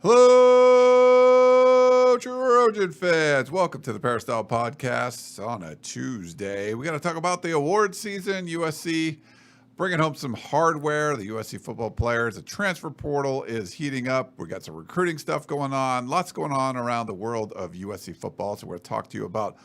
Hello, Trojan fans. Welcome to the Peristyle Podcast on a Tuesday. We got to talk about the award season, USC bringing home some hardware, the USC football players. The transfer portal is heating up. We got some recruiting stuff going on, lots going on around the world of USC football. So we're going to talk to you about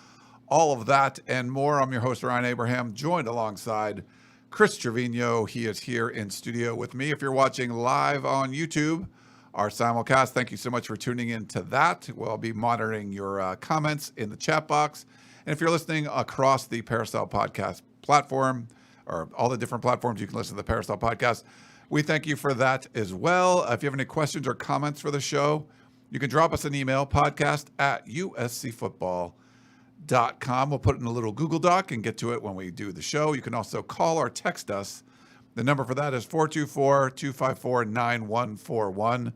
all of that and more. I'm your host, Ryan Abraham, joined alongside Chris Trevino. He is here in studio with me. If you're watching live on YouTube, our simulcast, thank you so much for tuning in to that. We'll be monitoring your comments in the chat box. And if you're listening across the Peristyle Podcast platform, or all the different platforms you can listen to the Peristyle Podcast, we thank you for that as well. If you have any questions or comments for the show, you can drop us an email, podcast@uscfootball.com. We'll put it in a little Google Doc and get to it when we do the show. You can also call or text us. The number for that is 424-254-9141.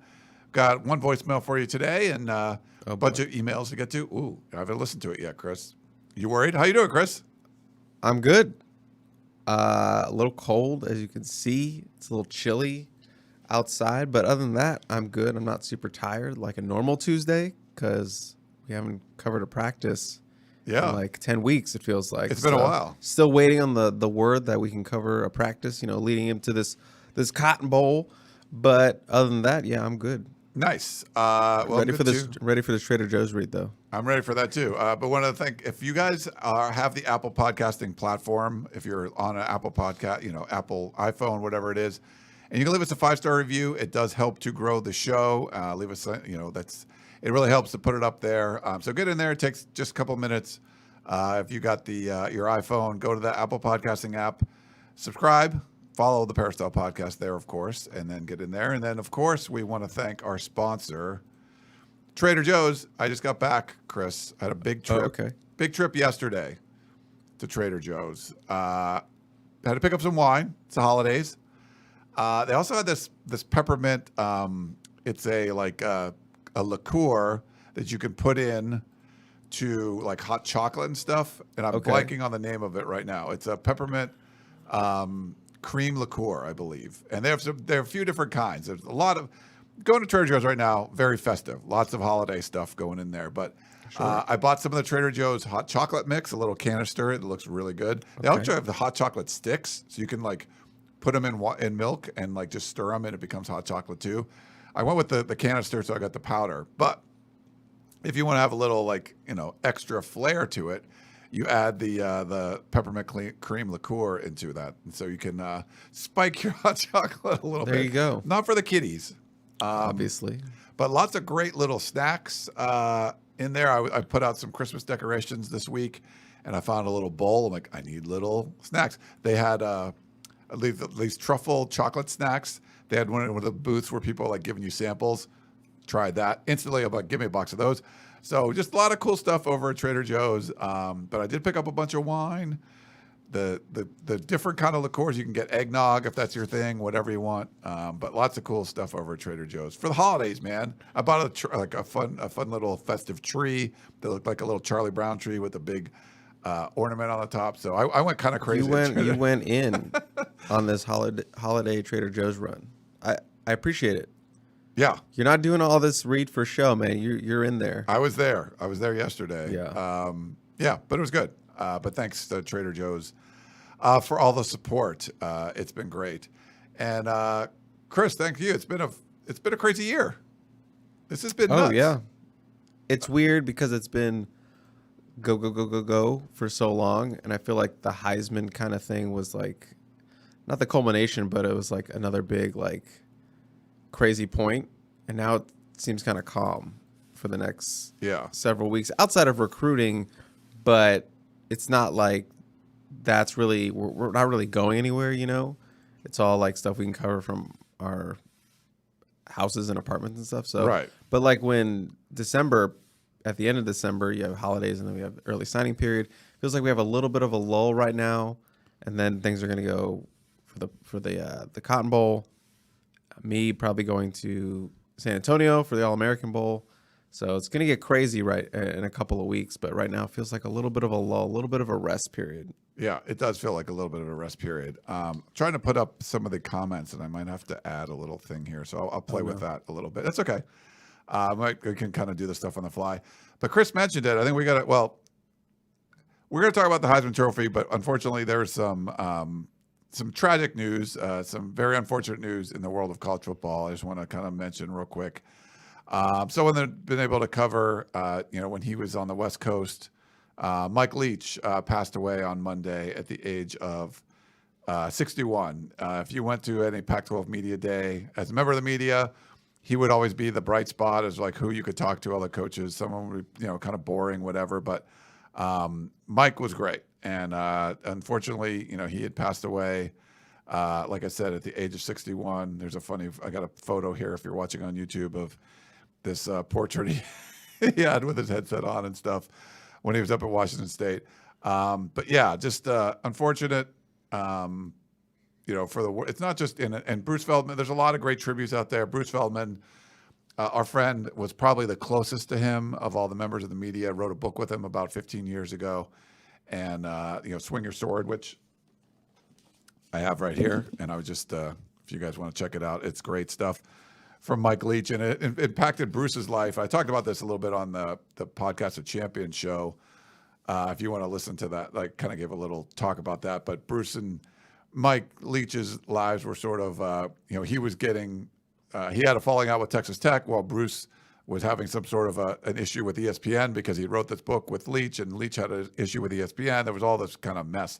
Got one voicemail for you today and a bunch of emails to get to. Ooh, I haven't listened to it yet, Chris. You worried? How you doing, Chris? I'm good. A little cold, as you can see. It's a little chilly outside, but other than that, I'm good. I'm not super tired like a normal Tuesday because we haven't covered a practice in like 10 weeks, it feels like. It's been a while. Still waiting on the word that we can cover a practice, leading into this Cotton Bowl. But other than that, yeah, I'm good. Nice. Ready for this Trader Joe's read, though. I'm ready for that, too. But one other thing, if you guys have the Apple podcasting platform, if you're on an Apple podcast, Apple iPhone, whatever it is, and you can leave us a 5-star review, it does help to grow the show. Leave us, it really helps to put it up there. So get in there. It takes just a couple minutes. If you got your iPhone, go to the Apple podcasting app, subscribe. Follow the Peristyle Podcast there, of course, and then get in there. And then, of course, we want to thank our sponsor, Trader Joe's. I just got back, Chris. I had a big trip. Oh, okay. Big trip yesterday to Trader Joe's. Had to pick up some wine. It's the holidays. They also had this peppermint. It's a liqueur that you can put in to like hot chocolate and stuff. And I'm blanking on the name of it right now. It's a peppermint cream liqueur, I believe. And there are a few different kinds. There's a lot of going to Trader Joe's right now, very festive. Lots of holiday stuff going in there. But I bought some of the Trader Joe's hot chocolate mix, a little canister. It looks really good. They also have the hot chocolate sticks, so you can like put them in milk and like just stir them and it becomes hot chocolate too. I went with the canister, so I got the powder. But if you want to have a little extra flair to it, you add the peppermint cream liqueur into that, and so you can spike your hot chocolate a little bit. There you go. Not for the kiddies, obviously, but lots of great little snacks in there. I put out some Christmas decorations this week, and I found a little bowl. I'm like, I need little snacks. They had these truffle chocolate snacks. They had one of the booths where people are like giving you samples. Tried that instantly. I'm like, give me a box of those. So just a lot of cool stuff over at Trader Joe's. But I did pick up a bunch of wine, the different kind of liqueurs. You can get eggnog if that's your thing, whatever you want. But lots of cool stuff over at Trader Joe's for the holidays, man. I bought a fun little festive tree that looked like a little Charlie Brown tree with a big ornament on the top. So I went kind of crazy. You went in on this holiday Trader Joe's run. I appreciate it. Yeah. You're not doing all this read for show, man. You're in there. I was there yesterday. Yeah. But it was good. But thanks to Trader Joe's for all the support. It's been great. And Chris, thank you. It's been a crazy year. This has been nuts. Oh, yeah. It's weird because it's been go for so long. And I feel like the Heisman kind of thing was like, not the culmination, but it was like another big, like, crazy point. And now seems kind of calm for the next several weeks outside of recruiting, but it's not like that's really we're not really going anywhere. It's all like stuff we can cover from our houses and apartments and stuff. So, right. But like when December, at the end of December, you have holidays and then we have early signing period. Feels like we have a little bit of a lull right now, and then things are going to go for the Cotton Bowl. Me probably going to San Antonio for the All-American Bowl. So it's going to get crazy right in a couple of weeks, but right now it feels like a little bit of a lull, a little bit of a rest period. Yeah, it does feel like a little bit of a rest period. Trying to put up some of the comments, and I might have to add a little thing here, so I'll play with that a little bit. That's okay. We can kind of do the stuff on the fly. But Chris mentioned it. I think we got it. Well, we're going to talk about the Heisman Trophy, but unfortunately there's some tragic news, some very unfortunate news in the world of college football. I just want to kind of mention real quick. Someone that had been able to cover, when he was on the West Coast, Mike Leach passed away on Monday at the age of 61. If you went to any Pac-12 media day as a member of the media, he would always be the bright spot as like who you could talk to, all the coaches. Someone would, kind of boring, whatever. But Mike was great. And unfortunately, he had passed away, like I said, at the age of 61. I got a photo here if you're watching on YouTube of this portrait he had with his headset on and stuff when he was up at Washington State. But yeah, just unfortunate, it's not just and Bruce Feldman, there's a lot of great tributes out there. Bruce Feldman, our friend, was probably the closest to him of all the members of the media, wrote a book with him about 15 years ago. And, Swing Your Sword, which I have right here. And I would just, if you guys want to check it out, it's great stuff from Mike Leach. And it impacted Bruce's life. I talked about this a little bit on the Podcast of Champions show. If you want to listen to that, like kind of gave a little talk about that. But Bruce and Mike Leach's lives were sort of, he was getting, he had a falling out with Texas Tech while Bruce was having some sort of an issue with ESPN because he wrote this book with Leach, and Leach had an issue with ESPN. There was all this kind of mess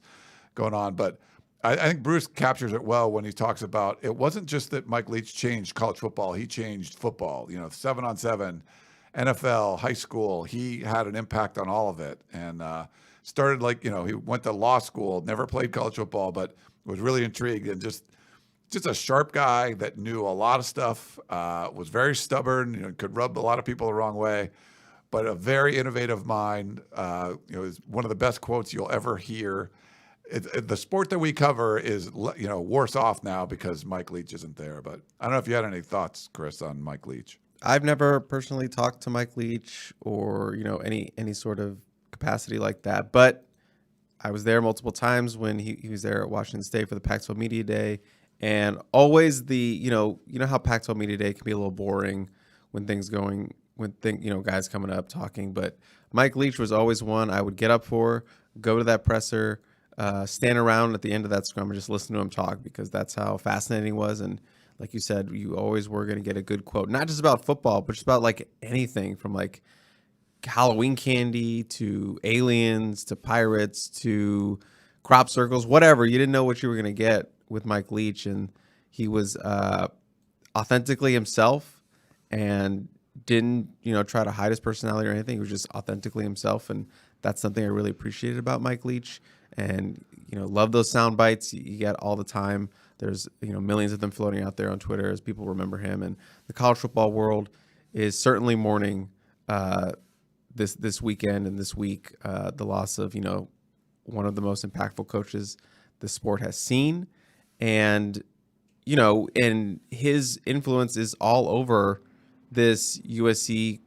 going on. But I think Bruce captures it well when he talks about it wasn't just that Mike Leach changed college football. He changed football, 7-on-7, NFL, high school. He had an impact on all of it and started he went to law school, never played college football, but was really intrigued and just a sharp guy that knew a lot of stuff, was very stubborn, could rub a lot of people the wrong way, but a very innovative mind. Is one of the best quotes you'll ever hear. The sport that we cover is, worse off now because Mike Leach isn't there. But I don't know if you had any thoughts, Chris, on Mike Leach. I've never personally talked to Mike Leach or, any sort of capacity like that, but I was there multiple times when he was there at Washington State for the Pac-12 Media Day. And always how Pac-12 Media Day can be a little boring when guys coming up talking. But Mike Leach was always one I would get up for, go to that presser, stand around at the end of that scrum and just listen to him talk because that's how fascinating he was. And like you said, you always were going to get a good quote, not just about football, but just about like anything from like Halloween candy to aliens to pirates to crop circles, whatever. You didn't know what you were going to get with Mike Leach, and he was authentically himself and didn't try to hide his personality or anything. He was just authentically himself, and that's something I really appreciated about Mike Leach. And love those sound bites you get all the time. There's millions of them floating out there on Twitter as people remember him. And the college football world is certainly mourning this weekend and this week the loss of one of the most impactful coaches the sport has seen. And, and his influence is all over this USC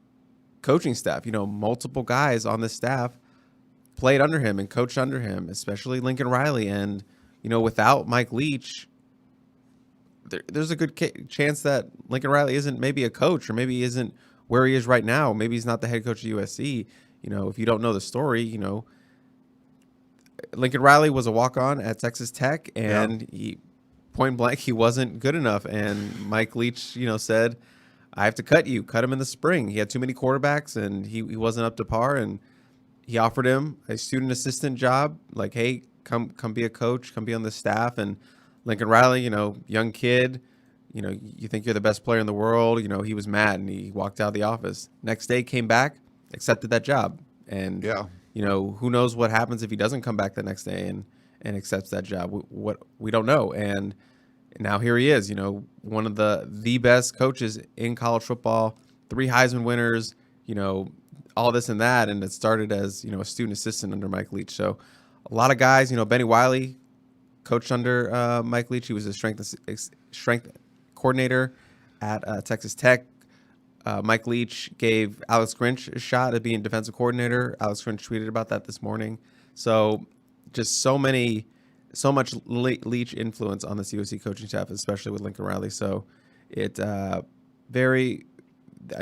coaching staff. Multiple guys on this staff played under him and coached under him, especially Lincoln Riley. And, without Mike Leach, there's a good chance that Lincoln Riley isn't maybe a coach or maybe he isn't where he is right now. Maybe he's not the head coach of USC. If you don't know the story, Lincoln Riley was a walk-on at Texas Tech, and he point blank, he wasn't good enough. And Mike Leach, said, I have to cut him in the spring. He had too many quarterbacks and he wasn't up to par. And he offered him a student assistant job. Like, hey, come be a coach, come be on the staff. And Lincoln Riley, young kid, you think you're the best player in the world. He was mad and he walked out of the office. Next day, came back, accepted that job. And, Yeah. Who knows what happens if he doesn't come back the next day and accepts that job. We don't know. And now here he is, one of the best coaches in college football, 3 Heisman winners, all this and that. And it started as, a student assistant under Mike Leach. So a lot of guys, Benny Wiley coached under Mike Leach. He was a strength coordinator at Texas Tech. Mike Leach gave Alex Grinch a shot at being defensive coordinator. Alex Grinch tweeted about that this morning. So just so much Leach influence on this USC coaching staff, especially with Lincoln Riley. So I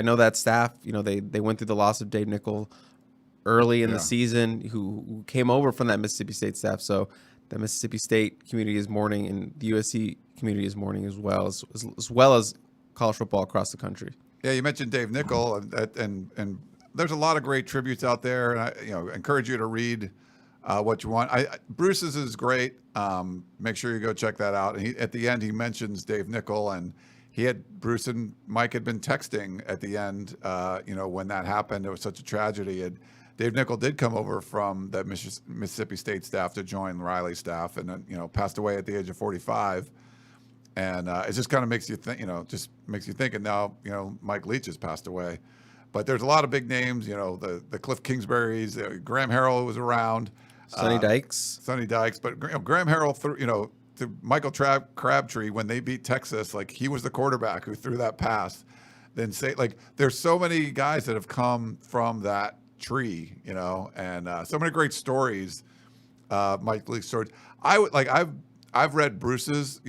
know that staff, they went through the loss of Dave Nickel early in the season, who came over from that Mississippi State staff. So the Mississippi State community is mourning, and the USC community is mourning as well as college football across the country. Yeah, you mentioned Dave Nickel, and there's a lot of great tributes out there, and I encourage you to read what you want. Bruce's is great. Make sure you go check that out. And at the end, he mentions Dave Nickel, and Bruce and Mike had been texting at the end. When that happened, it was such a tragedy. And Dave Nickel did come over from the Mississippi State staff to join Riley's staff, and then passed away at the age of 45. And it just kind of makes you think, just makes you think. And now, Mike Leach has passed away. But there's a lot of big names, the Cliff Kingsburys, Graham Harrell was around. Sonny Dykes. But, Graham Harrell, to Michael Crabtree, when they beat Texas, he was the quarterback who threw that pass. Then there's so many guys that have come from that tree, and so many great stories, Mike Leach stories. I've read Bruce's,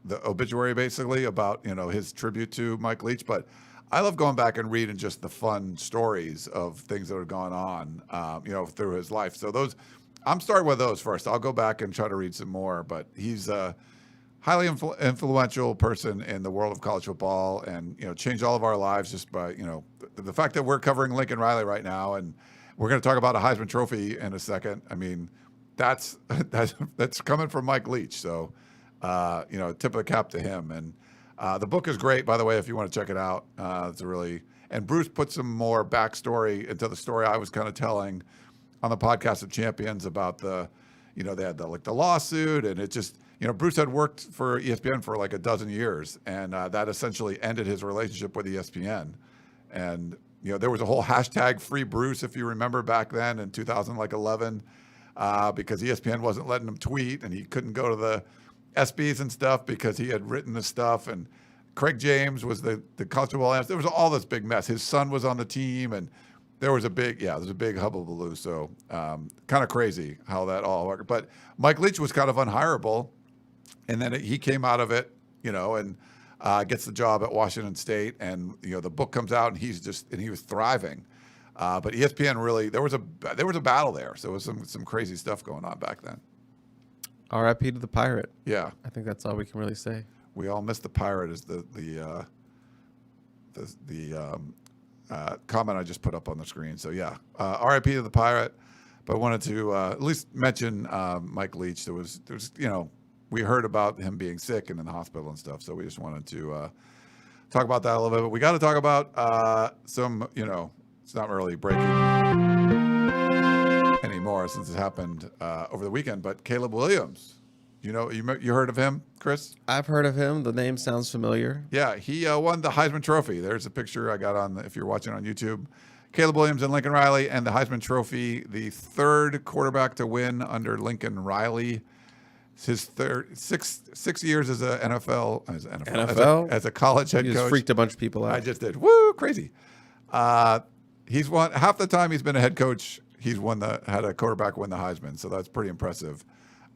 the obituary basically about, his tribute to Mike Leach, but I love going back and reading just the fun stories of things that have gone on, through his life. So I'm starting with those first. I'll go back and try to read some more, but he's a highly influential person in the world of college football, and, changed all of our lives just by, the fact that we're covering Lincoln Riley right now, and we're going to talk about a Heisman Trophy in a second. I mean, that's coming from Mike Leach. So, tip of the cap to him. And the book is great, by the way, if you want to check it out. And Bruce put some more backstory into the story I was kind of telling on the podcast of Champions about they had the lawsuit, and it just, Bruce had worked for ESPN for a dozen years, and that essentially ended his relationship with ESPN. And, there was a whole hashtag Free Bruce, if you remember back then in 2011, because ESPN wasn't letting him tweet, and he couldn't go to the SBs and stuff because he had written the stuff. And Craig James was the college football analyst. There was all this big mess. His son was on the team, and there was a big hubbubaloo. So kind of crazy how that all worked. But Mike Leach was kind of unhireable, and then he came out of it, and gets the job at Washington State, and the book comes out, and he was thriving. But ESPN really, there was a battle there. So it was some crazy stuff going on back then. R.I.P. to the Pirate. Yeah, I think that's all we can really say. We all miss the Pirate, is the comment I just put up on the screen. So yeah, R.I.P. to the Pirate. But wanted to at least mention Mike Leach. There was we heard about him being sick and in the hospital and stuff. So we just wanted to talk about that a little bit. But we got to talk about some, it's not really breaking anymore since it happened over the weekend. But Caleb Williams, you heard of him, Chris? I've heard of him. The name sounds familiar. Yeah, he won the Heisman Trophy. There's a picture I got on, if you're watching on YouTube. Caleb Williams and Lincoln Riley, and the Heisman Trophy, the third quarterback to win under Lincoln Riley. It's his third 6 years as a NFL as a college head coach. Just freaked a bunch of people out. I just did. Woo, crazy. He's won half the time he's been a head coach. He's had a quarterback win the Heisman, so that's pretty impressive.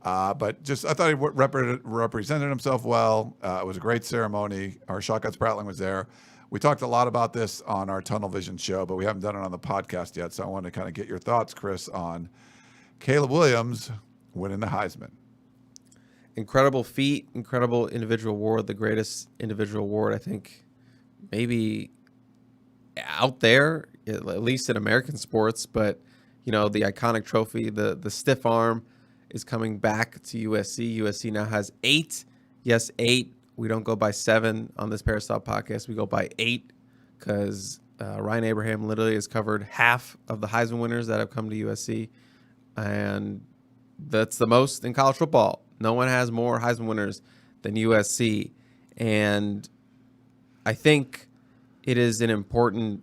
But just I thought he represented himself well. It was a great ceremony. Our shotgun Spratling was there. We talked a lot about this on our Tunnel Vision show, but we haven't done it on the podcast yet. So I want to kind of get your thoughts, Chris, on Caleb Williams winning the Heisman. Incredible feat, incredible individual award, the greatest individual award, I think, maybe out there, at least in American sports. But, the iconic trophy, the stiff arm is coming back to USC. USC now has 8 we don't go by 7 on this Peristyle podcast. We go by 8 because Ryan Abraham literally has covered half of the Heisman winners that have come to USC. And that's the most in college football. No one has more Heisman winners than USC. And I think it is an important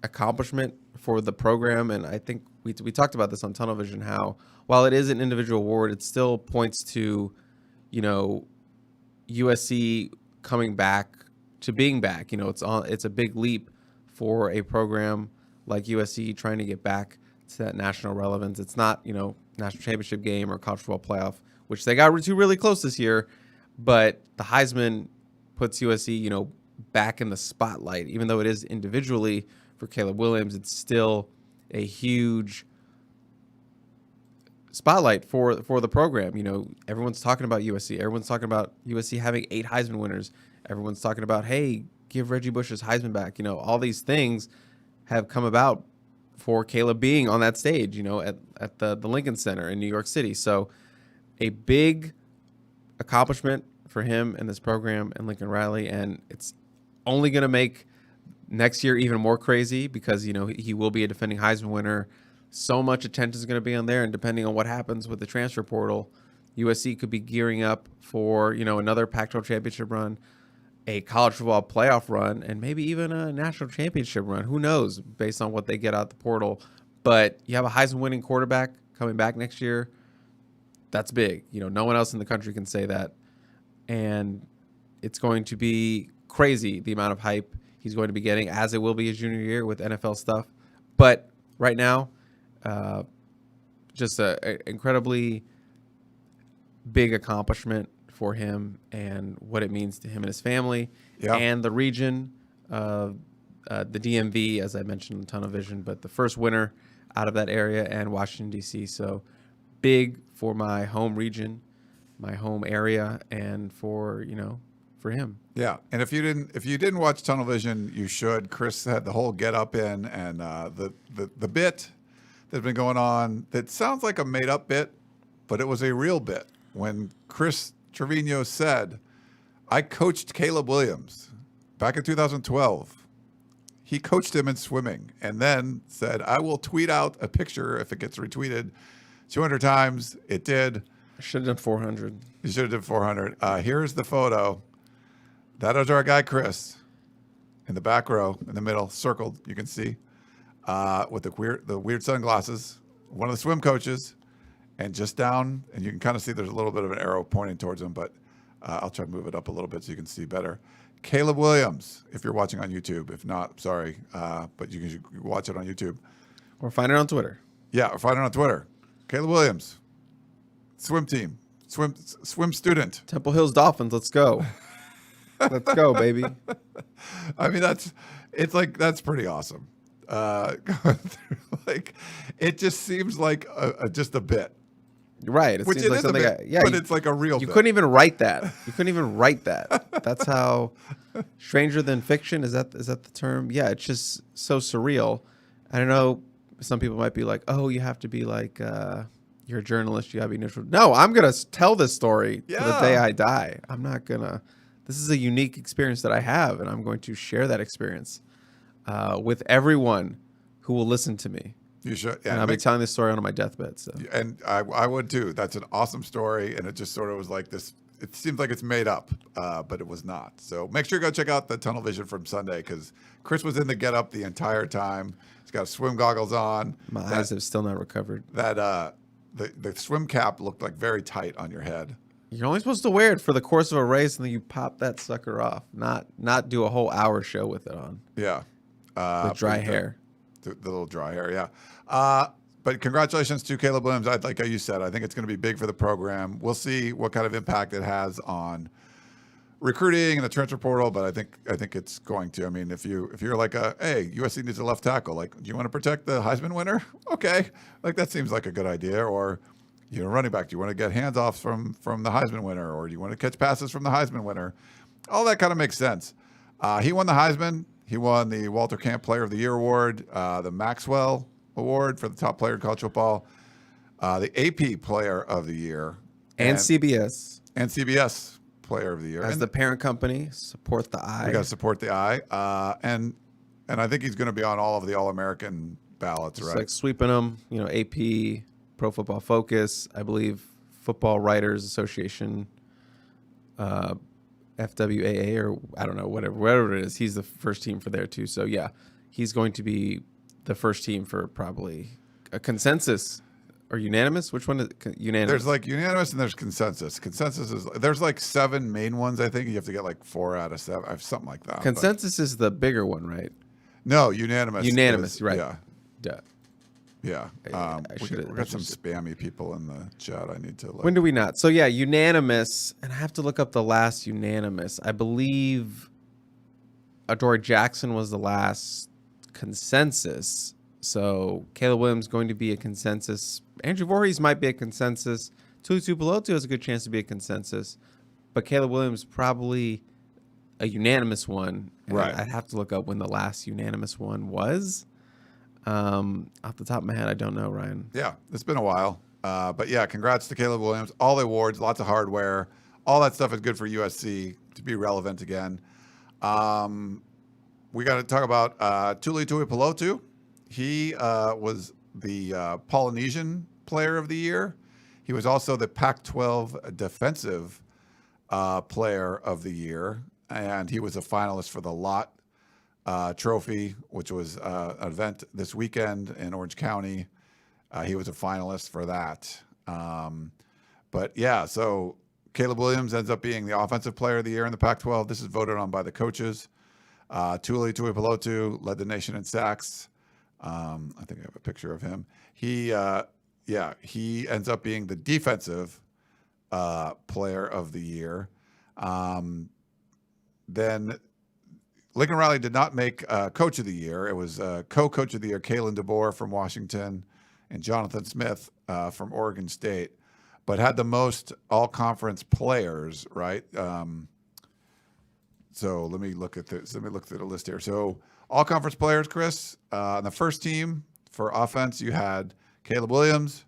accomplishment for the program. And I think we talked about this on Tunnel Vision, how while it is an individual award, it still points to, USC coming back to being back. It's a big leap for a program like USC trying to get back to that national relevance. It's not, national championship game or college football playoff, which they got to really close this year. But the Heisman puts USC, back in the spotlight. Even though it is individually for Caleb Williams, it's still a huge spotlight for the program. Everyone's talking about USC. Everyone's talking about USC having 8 Heisman winners. Everyone's talking about, hey, give Reggie Bush's Heisman back. All these things have come about for Caleb being on that stage, at the Lincoln Center in New York City. So a big accomplishment for him and this program and Lincoln Riley. And it's only going to make next year even more crazy because, he will be a defending Heisman winner. So much attention is going to be on there. And depending on what happens with the transfer portal, USC could be gearing up for, another Pac-12 championship run, a college football playoff run, and maybe even a national championship run. Who knows based on what they get out the portal. But you have a Heisman winning quarterback coming back next year. That's big. No one else in the country can say that. And it's going to be crazy the amount of hype he's going to be getting, as it will be his junior year with NFL stuff. But right now, just an incredibly big accomplishment for him and what it means to him and his family and the region, the DMV, as I mentioned in Tunnel Vision, but the first winner out of that area and Washington, D.C. So big for my home region, my home area, and for him. Yeah, and if you didn't watch Tunnel Vision, you should. Chris had the whole get up in and the bit that's been going on that sounds like a made up bit, but it was a real bit when Chris Trevino said, I coached Caleb Williams back in 2012. He coached him in swimming and then said, I will tweet out a picture if it gets retweeted 200 times. It did. I should have done 400. You should have done 400. Here's the photo. That is our guy, Chris, in the back row, in the middle, circled, you can see, with the weird sunglasses, one of the swim coaches. And just down, and you can kind of see there's a little bit of an arrow pointing towards him, but I'll try to move it up a little bit so you can see better. Caleb Williams, if you're watching on YouTube. If not, sorry, but you can watch it on YouTube. Or find it on Twitter. Yeah, or find it on Twitter. Caleb Williams, swim team, swim student. Temple Hills Dolphins, let's go. Let's go, baby. I mean, that's pretty awesome. Going through, it just seems like just a bit. Right. It seems like something. But it's like a real. You couldn't even write that. That's how stranger than fiction. Is that the term? Yeah. It's just so surreal. I don't know. Some people might be like, "Oh, you have to be like you're a journalist. You have to be neutral." No, I'm gonna tell this story to the day I die. I'm not gonna. This is a unique experience that I have, and I'm going to share that experience with everyone who will listen to me. You should. Yeah, and I'll be telling this story on my deathbed. So. And I would too. That's an awesome story. And it just sort of was like this. It seems like it's made up, but it was not. So make sure you go check out the Tunnel Vision from Sunday because Chris was in the get up the entire time. He's got swim goggles on. My eyes have still not recovered. That the swim cap looked like very tight on your head. You're only supposed to wear it for the course of a race, and then you pop that sucker off. Not do a whole hour show with it on. Yeah. With dry hair. The little dry hair, yeah. But congratulations to Caleb Williams. Like you said, I think it's going to be big for the program. We'll see what kind of impact it has on recruiting and the transfer portal, but I think it's going to. I mean, if you're like hey, USC needs a left tackle. Like, do you want to protect the Heisman winner? Okay, like that seems like a good idea. Or running back. Do you want to get handoffs from the Heisman winner, or do you want to catch passes from the Heisman winner? All that kind of makes sense. He won the Heisman. He won the Walter Camp Player of the Year award, the Maxwell Award for the top player in college football, the AP Player of the Year, And CBS. And CBS Player of the Year. As and the parent company, support the eye. we got to support the eye. And I think he's going to be on all of the All-American ballots, Just right? like sweeping them, AP, Pro Football Focus, I believe Football Writers Association, FWAA, or I don't know, whatever it is. He's the first team for there too. So yeah, he's going to be the first team for probably a consensus or unanimous. Which one is unanimous? There's like unanimous and there's consensus. Consensus is there's like 7 main ones. I think you have to get like 4 out of 7, something like that. Consensus is the bigger one, right? No, unanimous. Unanimous, right? Yeah. Duh. Yeah. We should've- got some spammy people in the chat. I need to. When do we not? So yeah, unanimous, and I have to look up the last unanimous. I believe Adoree Jackson was the last consensus. So Caleb Williams going to be a consensus. Andrew Voorhees might be a consensus. Tuipulotu has a good chance to be a consensus, but Caleb Williams probably a unanimous one. And Right. I'd have to look up when the last unanimous one was. Off the top of my head, I don't know, Ryan. Yeah, it's been a while. But yeah, congrats to Caleb Williams. All the awards, lots of hardware. All that stuff is good for USC to be relevant again. We got to talk about Tuipulotu. He was the Polynesian Player of the Year. He was also the Pac-12 Defensive Player of the Year, and he was a finalist for the Lott Trophy, which was an event this weekend in Orange County. He was a finalist for that. But yeah, so Caleb Williams ends up being the Offensive Player of the Year in the Pac-12. This is voted on by the coaches. Tuipulotu led the nation in sacks. I think I have a picture of him. He ends up being the Defensive Player of the Year. Then Lincoln Riley did not make Coach of the Year. It was co-coach of the year, Kalen DeBoer from Washington and Jonathan Smith from Oregon State, but had the most all-conference players, right? So let me look at this. Let me look through the list here. So all-conference players, Chris. On the first team for offense, you had Caleb Williams,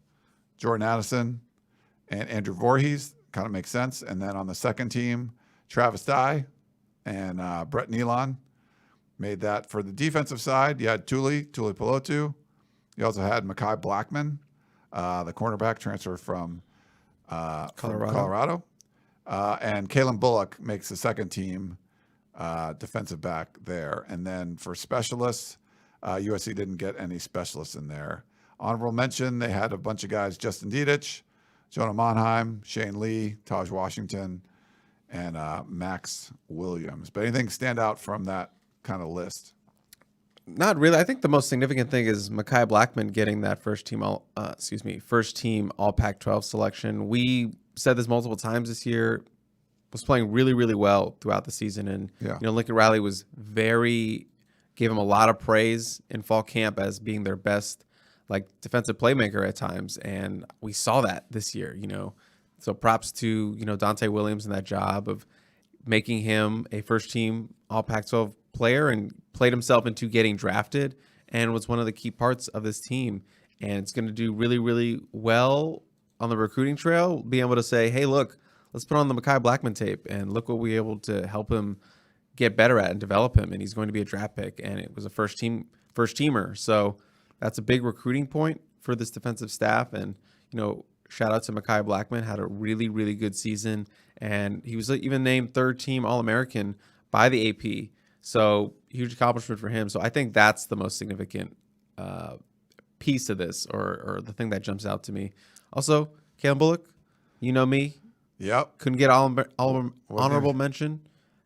Jordan Addison, and Andrew Voorhees. Kind of makes sense. And then on the second team, Travis Dye and Brett Nealon made that. For the defensive side, you had Tuipulotu. You also had Mekhi Blackman, the cornerback transfer from Colorado. And Kalen Bullock makes the second team defensive back there. And then for specialists, USC didn't get any specialists in there. Honorable mention, they had a bunch of guys: Justin Dietich, Jonah Monheim, Shane Lee, Taj Washington, and Max Williams. But anything stand out from that kind of list? Not really. I think the most significant thing is Mekhi Blackman getting that first team all Pac-12 selection. We said this multiple times this year. Was playing really, really well throughout the season, and Lincoln Riley gave him a lot of praise in fall camp as being their best defensive playmaker at times, and we saw that this year. So props to Dante Williams and that job of making him a first team all Pac-12 player, and played himself into getting drafted, and was one of the key parts of this team. And it's going to do really, really well on the recruiting trail, being able to say, hey, look, let's put on the Mekhi Blackman tape, and look what we were able to help him get better at and develop him. And he's going to be a draft pick, and it was a first teamer. So that's a big recruiting point for this defensive staff. And, shout out to Mekhi Blackman, had a really, really good season. And he was even named third team All-American by the AP. So huge accomplishment for him. So I think that's the most significant piece of this, or the thing that jumps out to me. Also, Kalen Bullock, you know me. Yep. Couldn't get honorable mention.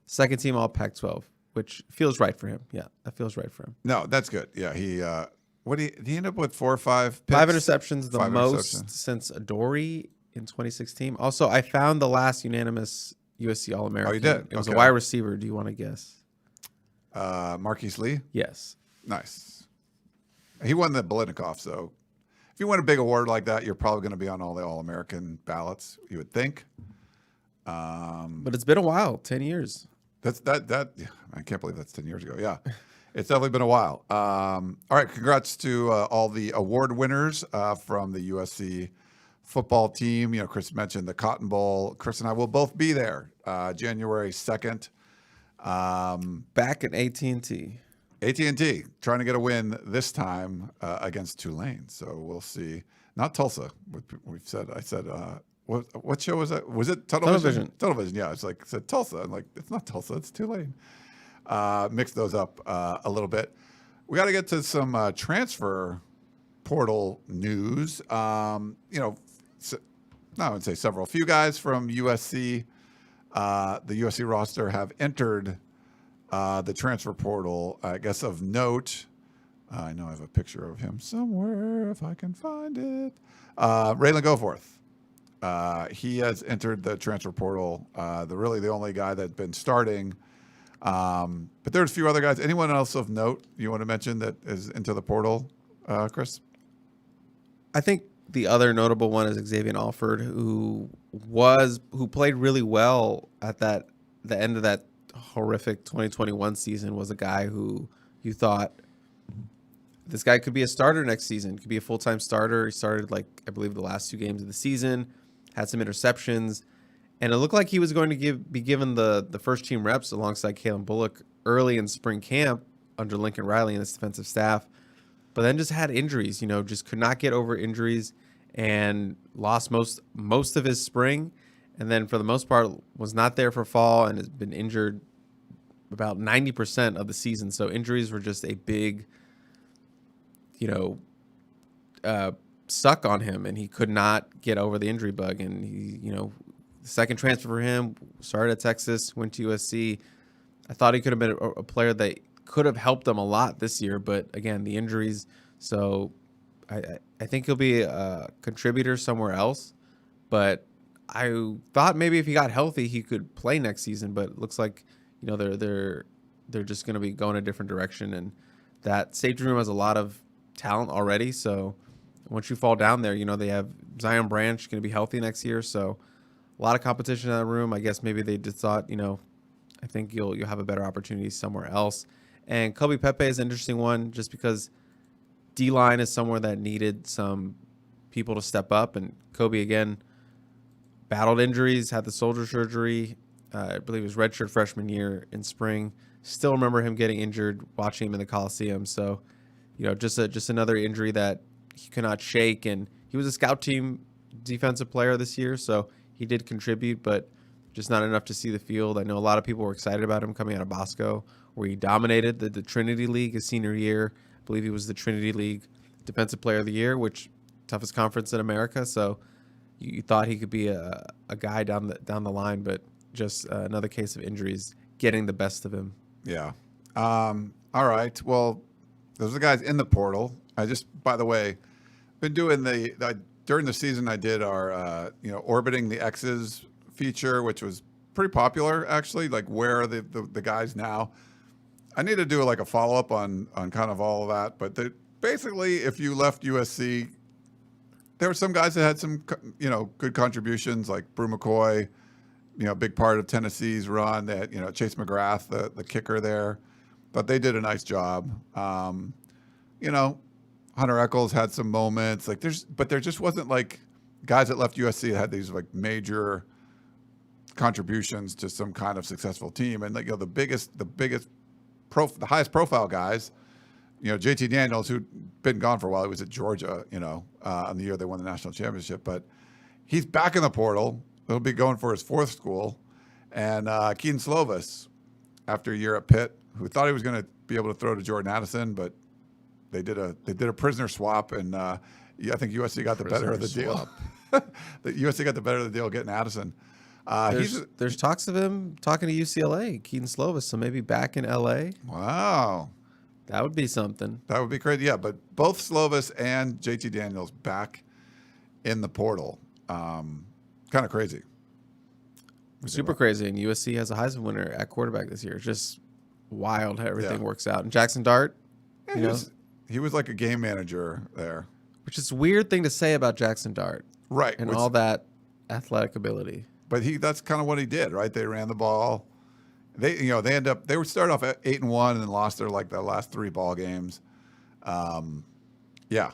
Second team all Pac-12, which feels right for him. Yeah, that feels right for him. No, that's good. Yeah, he did he end up with 4 or 5 picks? 5 interceptions, the most since Adoree in 2016. Also, I found the last unanimous USC All-American. Oh, you did? It was a wide receiver. Do you want to guess? Marquise Lee? Yes. Nice. He won the Biletnikoff, so if you win a big award like that, you're probably going to be on all the All-American ballots, you would think. But it's been a while, 10 years. That I can't believe that's 10 years ago. Yeah. It's definitely been a while. All right, congrats to all the award winners from the USC football team. Chris mentioned the Cotton Bowl. Chris and I will both be there January 2nd. Back at AT&T. AT&T trying to get a win this time against Tulane. So we'll see. Not Tulsa. I said, what show was that? Was it Television? Television, yeah. It's like, I said Tulsa. I'm like, it's not Tulsa, it's Tulane. Mix those up a little bit. We got to get to some transfer portal news. I would say several. Few guys from USC, the USC roster have entered the transfer portal, I guess, of note. I know I have a picture of him somewhere if I can find it. Raylan Goforth. He has entered the transfer portal. The only guy that's been starting. But there's a few other guys. Anyone else of note you want to mention that is into the portal, Chris? I think the other notable one is Xavier Alford, who played really well at the end of that horrific 2021 season. Was a guy who you thought this guy could be a starter next season, could be a full-time starter. He started, I believe, the last 2 games of the season, had some interceptions, and it looked like he was going to be given the first team reps alongside Kalen Bullock early in spring camp under Lincoln Riley and his defensive staff, but then just had injuries, just could not get over injuries and lost most of his spring. And then for the most part was not there for fall and has been injured about 90% of the season. So injuries were just a big, suck on him, and he could not get over the injury bug. And he, the second transfer for him, started at Texas, went to USC. I thought he could have been a player that could have helped them a lot this year, but again, the injuries. So I think he'll be a contributor somewhere else, but I thought maybe if he got healthy, he could play next season, but it looks like, they're just going to be going a different direction, and that safety room has a lot of talent already. So once you fall down there, they have Zion Branch going to be healthy next year. So a lot of competition in that room. I guess maybe they just thought, I think you'll have a better opportunity somewhere else. And Kobe Pepe is an interesting one just because D-line is somewhere that needed some people to step up. And Kobe, again, battled injuries, had the shoulder surgery. I believe it was redshirt freshman year in spring. Still remember him getting injured, watching him in the Coliseum. So, just another injury that he could not shake. And he was a scout team defensive player this year, so he did contribute, but just not enough to see the field. I know a lot of people were excited about him coming out of Bosco, where he dominated the Trinity League his senior year. I believe he was the Trinity League Defensive Player of the Year, which toughest conference in America. So you thought he could be a guy down the line, but just another case of injuries getting the best of him. Yeah. All right. Well, those are the guys in the portal. By the way, been doing during the season, I did our, orbiting the X's feature, which was pretty popular, actually. Like, where are the guys now? I need to do a follow-up on kind of all of that. But basically, if you left USC, there were some guys that had some, good contributions, like Brew McCoy, big part of Tennessee's run. That, Chase McGrath, the kicker there. But they did a nice job. Hunter Echols had some moments. But there just wasn't guys that left USC that had these major contributions to some kind of successful team. And the highest profile guys, JT Daniels, who'd been gone for a while. He was at Georgia, on the year they won the national championship. But he's back in the portal. He'll be going for his 4th school. And Keaton Slovis, after a year at Pitt, who thought he was going to be able to throw to Jordan Addison, but they did a prisoner swap, and I think USC got the better of the deal. The USC got the better of the deal getting Addison. There's talks of him talking to UCLA, Keaton Slovis, so maybe back in LA. Wow. That would be something. That would be crazy. Yeah, but both Slovis and JT Daniels back in the portal. Kind of crazy. Super crazy. And USC has a Heisman winner at quarterback this year. It's just wild how everything works out. And Jackson Dart, he was like a game manager there. Which is a weird thing to say about Jackson Dart. Right. And all that athletic ability. But that's kind of what he did, right? They ran the ball. They would start off at 8-1 and then lost their the last 3 ball games. Yeah.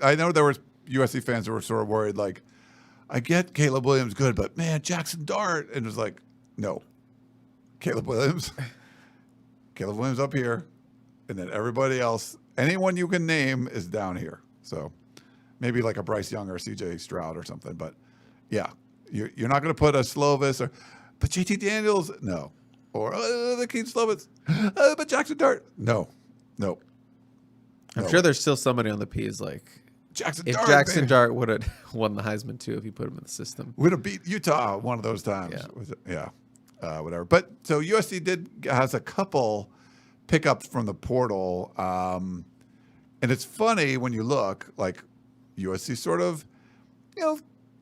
I know there was USC fans were sort of worried, like, I get Caleb Williams good, but man, Jackson Dart. And it was like, no, Caleb Williams up here. And then everybody else, anyone you can name is down here. So maybe like a Bryce Young or a CJ Stroud or something. But yeah, you're not going to put a Slovis but JT Daniels, no. Or the Keith Slovis, but Jackson Dart, no. I'm sure there's still somebody on the P's like, Jackson if Dart, Jackson baby. Dart would have won the Heisman too if you put him in the system. Would have beat Utah one of those times. Whatever. But so USC has a couple pickups from the portal. And it's funny when you look, like USC sort of,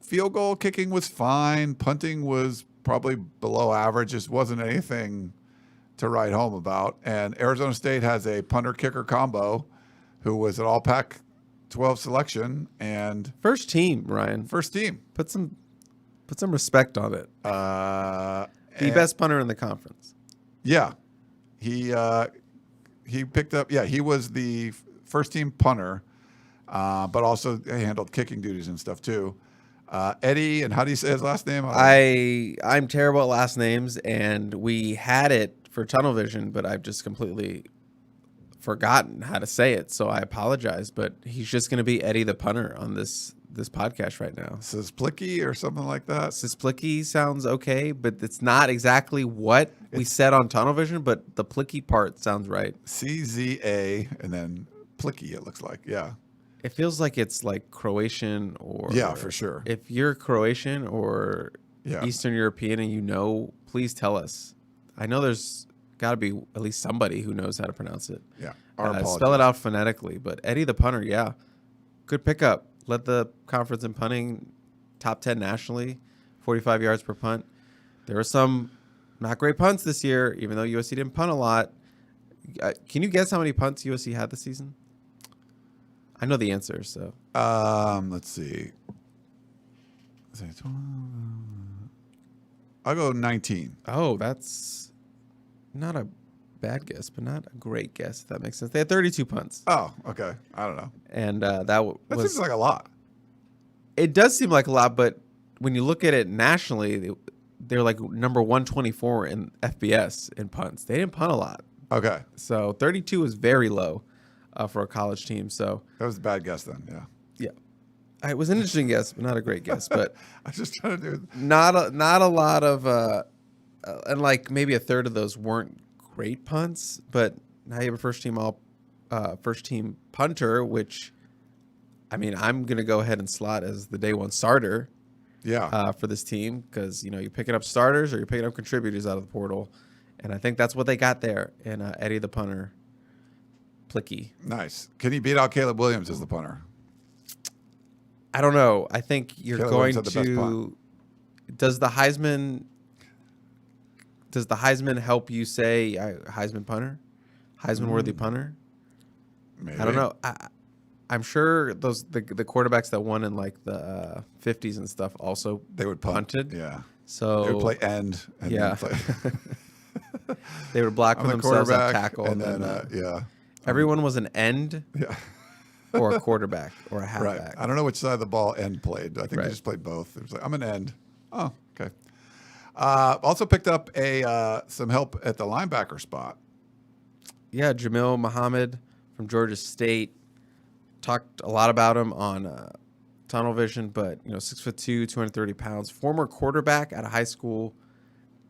field goal kicking was fine. Punting was probably below average. Just wasn't anything to write home about. And Arizona State has a punter-kicker combo who was an all-Pac 12 selection and First team, Ryan. first team. Put some respect on it. The best punter in the conference. Yeah. He picked up, he was the first team punter, but also handled kicking duties and stuff too. Eddie, and how do you say his last name? I'm terrible at last names, and we had it for tunnel vision, but I've just completely forgotten how to say it, so I apologize. But he's just going to be Eddie the punter on this podcast right now. Sisplicky or something like that. Sisplicky sounds okay, but it's not exactly what we said on tunnel vision, but the plicky part sounds right. CZA and then Plicky, it looks like. Yeah. It feels like it's like Croatian or... Yeah, for sure. If you're Croatian or Yeah. Eastern European and please tell us. I know there's got to be at least somebody who knows how to pronounce it. Yeah. Spell it out phonetically. But Eddie the punter, yeah. Good pickup. Led the conference in punting, top 10 nationally, 45 yards per punt. There were some not great punts this year, even though USC didn't punt a lot. Can you guess how many punts USC had this season? I know the answer, so. Let's see. I'll go 19. Oh, that's not a bad guess, but not a great guess, if that makes sense. They had 32 punts. Oh, okay. I don't know. And That seems like a lot. It does seem like a lot, but when you look at it nationally, they're like number 124 in FBS in punts. They didn't punt a lot. Okay. So 32 is very low for a college team. So That was a bad guess then, yeah. yeah. It was an interesting guess, but not a great guess. But I was just trying to do not a lot of and like maybe a third of those weren't great punts. But now you have a first team punter, which I mean I'm gonna go ahead and slot as the day one starter. Yeah. For this team because you're picking up starters or you're picking up contributors out of the portal, and I think that's what they got there in Eddie the punter. Plicky. Nice. Can he beat out Caleb Williams as the punter? I don't know. I think you're Caleb going Williams had the best to. Does the Heisman help you say Heisman punter, Heisman worthy punter? Maybe. I don't know. I'm sure the quarterbacks that won in like the 50s and stuff also They would punt. punted. Yeah. So They would play end. And Yeah. then play. they would block for I'm the themselves at quarterback. tackle. And then, yeah. everyone was an end Yeah. or a quarterback or a Right. halfback. I don't know which side of the ball end played. I think Right. they just played both. It was like, I'm an end. Oh, okay. Also picked up some help at the linebacker spot. Yeah, Jamil Muhammad from Georgia State. Talked a lot about him on Tunnel Vision, but 6'2", 230 pounds. Former quarterback at a high school,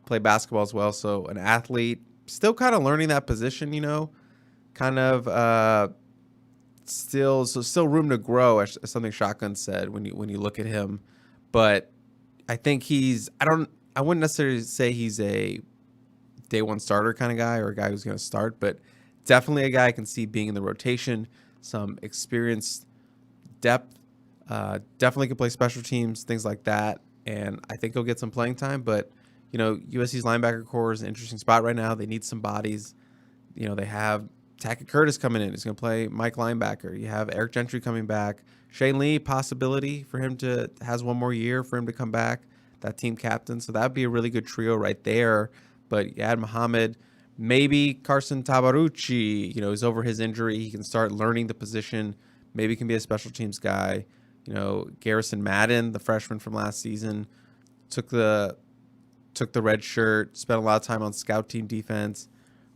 played basketball as well. So an athlete, still kind of learning that position. Kind of still room to grow, as something Shotgun said when you look at him. But I think I wouldn't necessarily say he's a day one starter kind of guy or a guy who's going to start, but definitely a guy I can see being in the rotation, some experienced depth, definitely can play special teams, things like that. And I think he'll get some playing time, but USC's linebacker core is an interesting spot right now. They need some bodies. They have Tackett Curtis coming in. He's going to play Mike linebacker. You have Eric Gentry coming back. Shane Lee, possibility for him has one more year for him to come back, that team captain. So that would be a really good trio right there. But you add Muhammad, maybe Carson Tabarucci, he's over his injury. He can start learning the position. Maybe he can be a special teams guy. Garrison Madden, the freshman from last season, took the red shirt, spent a lot of time on scout team defense.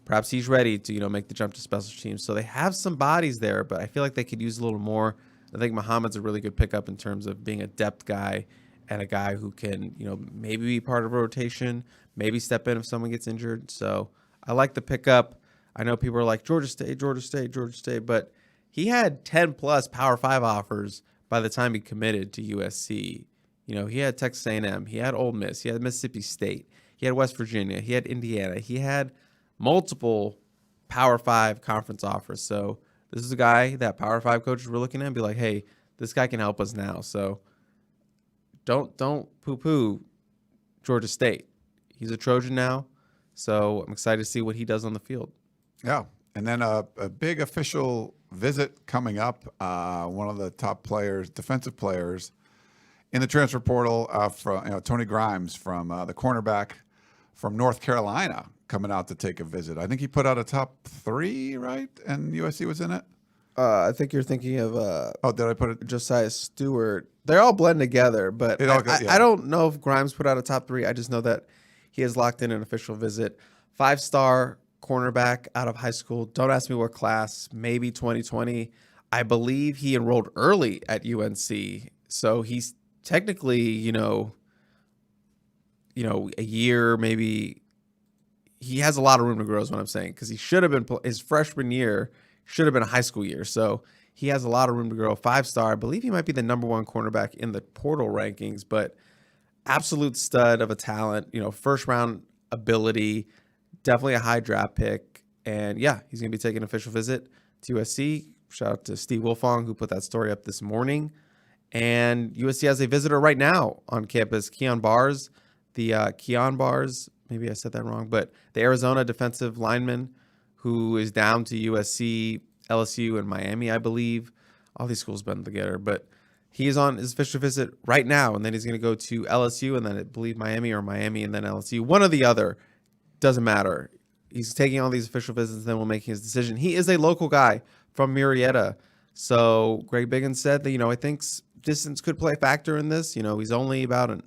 Perhaps he's ready to, make the jump to special teams. So they have some bodies there, but I feel like they could use a little more. I think Muhammad's a really good pickup in terms of being a depth guy and a guy who can, maybe be part of a rotation, maybe step in if someone gets injured. So I like the pickup. I know people are like, Georgia State, but he had 10-plus Power 5 offers by the time he committed to USC. He had Texas A&M, he had Ole Miss, he had Mississippi State, he had West Virginia, he had Indiana, he had multiple Power 5 conference offers. So this is a guy that Power 5 coaches were looking at and be like, hey, this guy can help us now. So don't poo-poo Georgia State. He's a Trojan now, so I'm excited to see what he does on the field. Yeah, and then a big official visit coming up. One of the top players, defensive players in the transfer portal, from Tony Grimes from the cornerback from North Carolina, coming out to take a visit. I think he put out a top 3, right? And USC was in it. I think you're thinking of did I put it? Josiah Stewart. They all blend together, but I don't know if Grimes put out a top 3. I just know that he has locked in an official visit. 5-star cornerback out of high school. Don't ask me what class. Maybe 2020. I believe he enrolled early at UNC, so he's technically, a year maybe. He has a lot of room to grow, is what I'm saying, because he should have been his freshman year. Should have been a high school year. So he has a lot of room to grow. 5-star. I believe he might be the number 1 cornerback in the portal rankings, but absolute stud of a talent, first round ability, definitely a high draft pick. And yeah, he's going to be taking an official visit to USC. Shout out to Steve Wilfong, who put that story up this morning. And USC has a visitor right now on campus, Keon Bars, maybe I said that wrong, but the Arizona defensive lineman, who is down to USC, LSU, and Miami, I believe. All these schools blend together, but he is on his official visit right now, and then he's going to go to LSU, and then I believe Miami, and then LSU. One or the other, doesn't matter. He's taking all these official visits, and then we'll make his decision. He is a local guy from Marietta, so Greg Biggins said that, I think distance could play a factor in this. He's only about an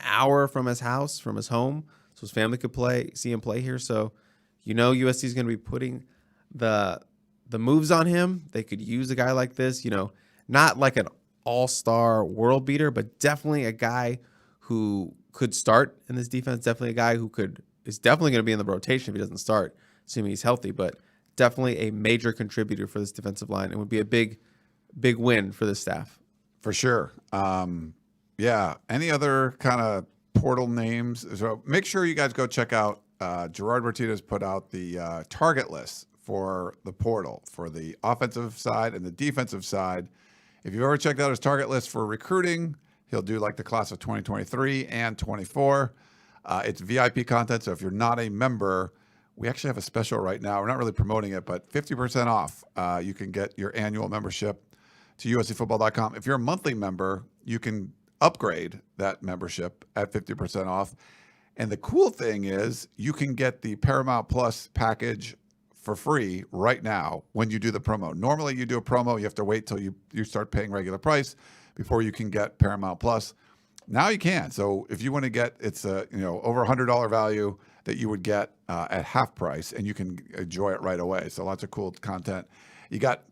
hour from his house, from his home, so his family could see him play here, so USC is going to be putting the moves on him. They could use a guy like this, not like an all-star world beater, but definitely a guy who could start in this defense. Definitely a guy who is definitely going to be in the rotation if he doesn't start, assuming he's healthy, but definitely a major contributor for this defensive line. It would be a big win for this staff. For sure. Yeah. Any other kind of portal names? So make sure you guys go check out Gerard Martinez put out the target list for the portal for the offensive side and the defensive side. If you've ever checked out his target list for recruiting, he'll do like the class of 2023 and 24. It's VIP content, so if you're not a member, we actually have a special right now. We're not really promoting it, but 50% off. You can get your annual membership to uscfootball.com. If you're a monthly member, you can upgrade that membership at 50% off. And the cool thing is you can get the Paramount Plus package for free right now when you do the promo. Normally you do a promo, you have to wait till you start paying regular price before you can get Paramount Plus. Now you can. So if you want to get, it's a over $100 value that you would get at half price, and you can enjoy it right away. So lots of cool content. You got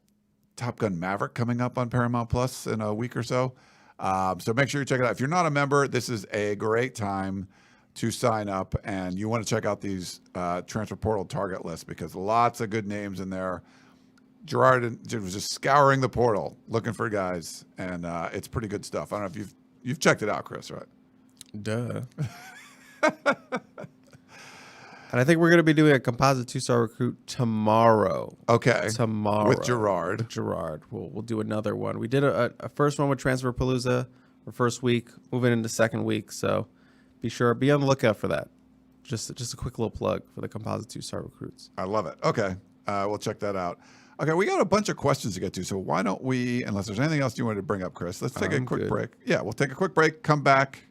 Top Gun Maverick coming up on Paramount Plus in a week or so. So make sure you check it out. If you're not a member, this is a great time to sign up, and you want to check out these transfer portal target lists because lots of good names in there. Gerard was just scouring the portal looking for guys, and it's pretty good stuff. I don't know if you've checked it out, Chris, right? Duh. And I think we're going to be doing a composite 2-star recruit tomorrow. Okay. Tomorrow. With Gerard. We'll do another one. We did a first one with Transfer Palooza for first week, moving into second week. So be on the lookout for that. Just a quick little plug for the composite 2-star recruits. I love it. Okay. We'll check that out. Okay, we got a bunch of questions to get to, so why don't we, unless there's anything else you wanted to bring up, Chris, let's take a quick break. Yeah, we'll take a quick break, come back,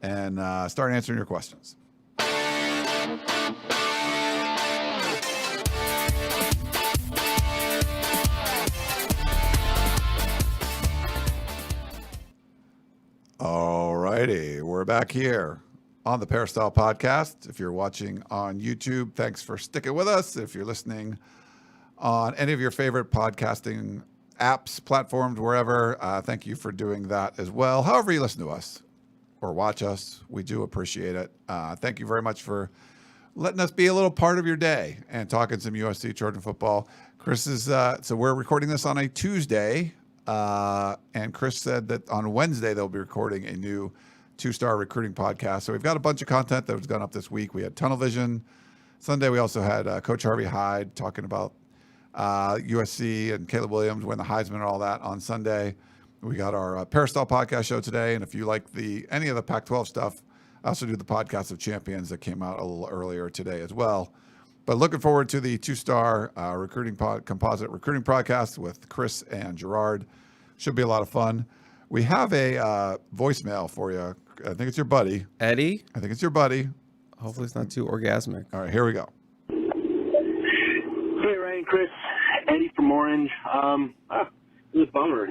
and start answering your questions. All righty, we're back here on the Peristyle Podcast. If you're watching on YouTube, thanks for sticking with us. If you're listening on any of your favorite podcasting apps, platforms, wherever, thank you for doing that as well. However you listen to us or watch us, we do appreciate it. Thank you very much for letting us be a little part of your day and talking some USC Trojan football. Chris is, so we're recording this on a Tuesday. And Chris said that on Wednesday, they'll be recording a new 2-star recruiting podcast. So we've got a bunch of content that was gone up this week. We had Tunnel Vision. Sunday, we also had Coach Harvey Hyde talking about USC and Caleb Williams win the Heisman and all that on Sunday. We got our Peristyle Podcast show today. And if you like any of the Pac-12 stuff, I also do the Podcast of Champions that came out a little earlier today as well. But looking forward to the 2-star composite recruiting podcast with Chris and Gerard. Should be a lot of fun. We have a voicemail for you. I think it's your buddy. Eddie? I think it's your buddy. Hopefully it's not too orgasmic. All right, here we go. Hey, Ryan, Chris. Eddie from Orange. It was a bummer,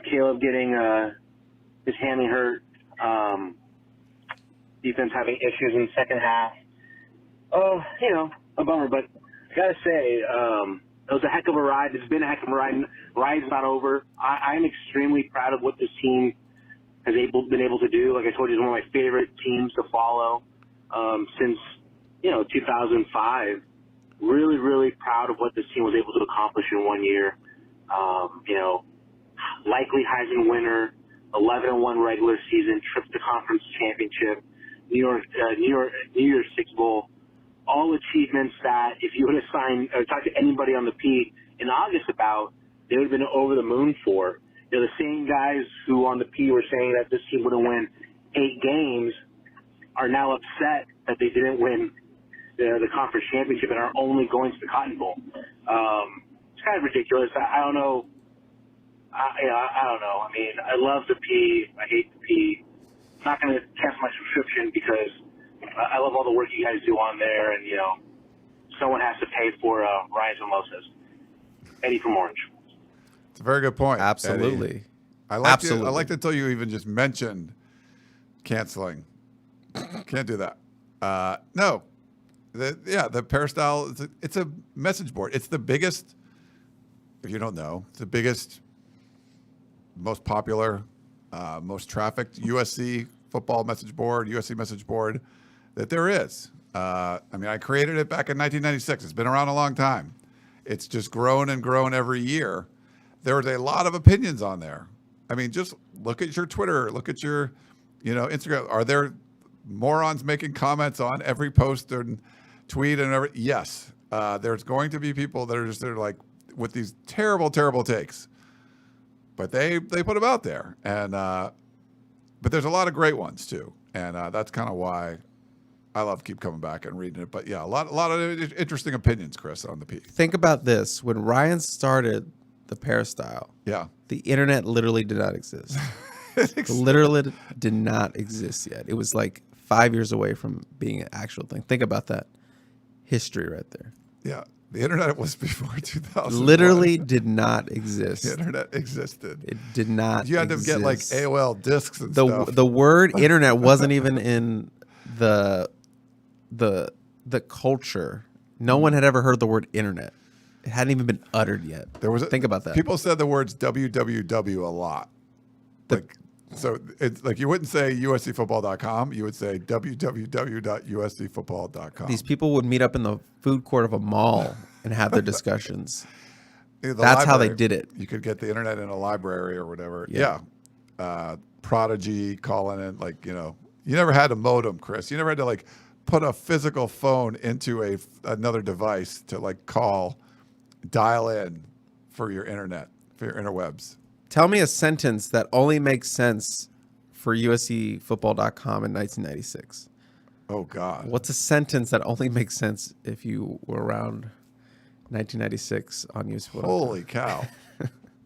Caleb getting his hammy hurt. Defense having issues in the second half. A bummer, but I gotta say, it was a heck of a ride. It's been a heck of a ride. Ride's not over. I'm extremely proud of what this team has been able to do. Like I told you, it's one of my favorite teams to follow since 2005. Really, really proud of what this team was able to accomplish in 1 year. Likely Heisman winner, 11-1 regular season, trip to conference championship, New Year's Six Bowl. All achievements that if you would have signed or talked to anybody on the P in August about, they would have been over the moon for. The same guys who on the P were saying that this team wouldn't win 8 games are now upset that they didn't win the conference championship and are only going to the Cotton Bowl. It's kind of ridiculous. I don't know. I don't know. I mean, I love the P. I hate the P. I'm not going to cancel my subscription because I love all the work you guys do on there, and, someone has to pay for Ryan's Mimosas. Eddie from Orange. It's a very good point. Absolutely. Eddie. I liked it until you even just mentioned canceling. Can't do that. No. The Peristyle, it's a message board. It's the biggest, if you don't know, it's the biggest, most popular, most trafficked USC football message board, USC message board that there is. I created it back in 1996. It's been around a long time. It's just grown and grown every year. There's a lot of opinions on there. I mean, just look at your Twitter, look at your, Instagram. Are there morons making comments on every post and tweet and every? Yes. There's going to be people that are just there like with these terrible, terrible takes, but they put them out there. And, but there's a lot of great ones too. And that's kind of why I love keep coming back and reading it. But yeah, a lot of interesting opinions, Chris, on the P. Think about this. When Ryan started the Peristyle, the internet literally did not exist. It literally did not exist yet. It was like 5 years away from being an actual thing. Think about that. History right there. Yeah. The internet was before 2000. Literally did not exist. The internet existed. It did not You had exist. to get like AOL discs and stuff. The word internet wasn't even in the culture. No one had ever heard the word internet. It hadn't even been uttered yet. Think about that. People said the words www a lot. So it's like you wouldn't say uscfootball.com. You would say www.uscfootball.com. These people would meet up in the food court of a mall and have their discussions. That's library. how they did it. You could get the internet in a library or whatever. Yeah. Prodigy calling in, you never had a modem, Chris. You never had to put a physical phone into another device to dial in for your internet, for your interwebs. Tell me a sentence that only makes sense for USCfootball.com in 1996. Oh, God. What's a sentence that only makes sense if you were around 1996 on USCfootball.com? Holy cow.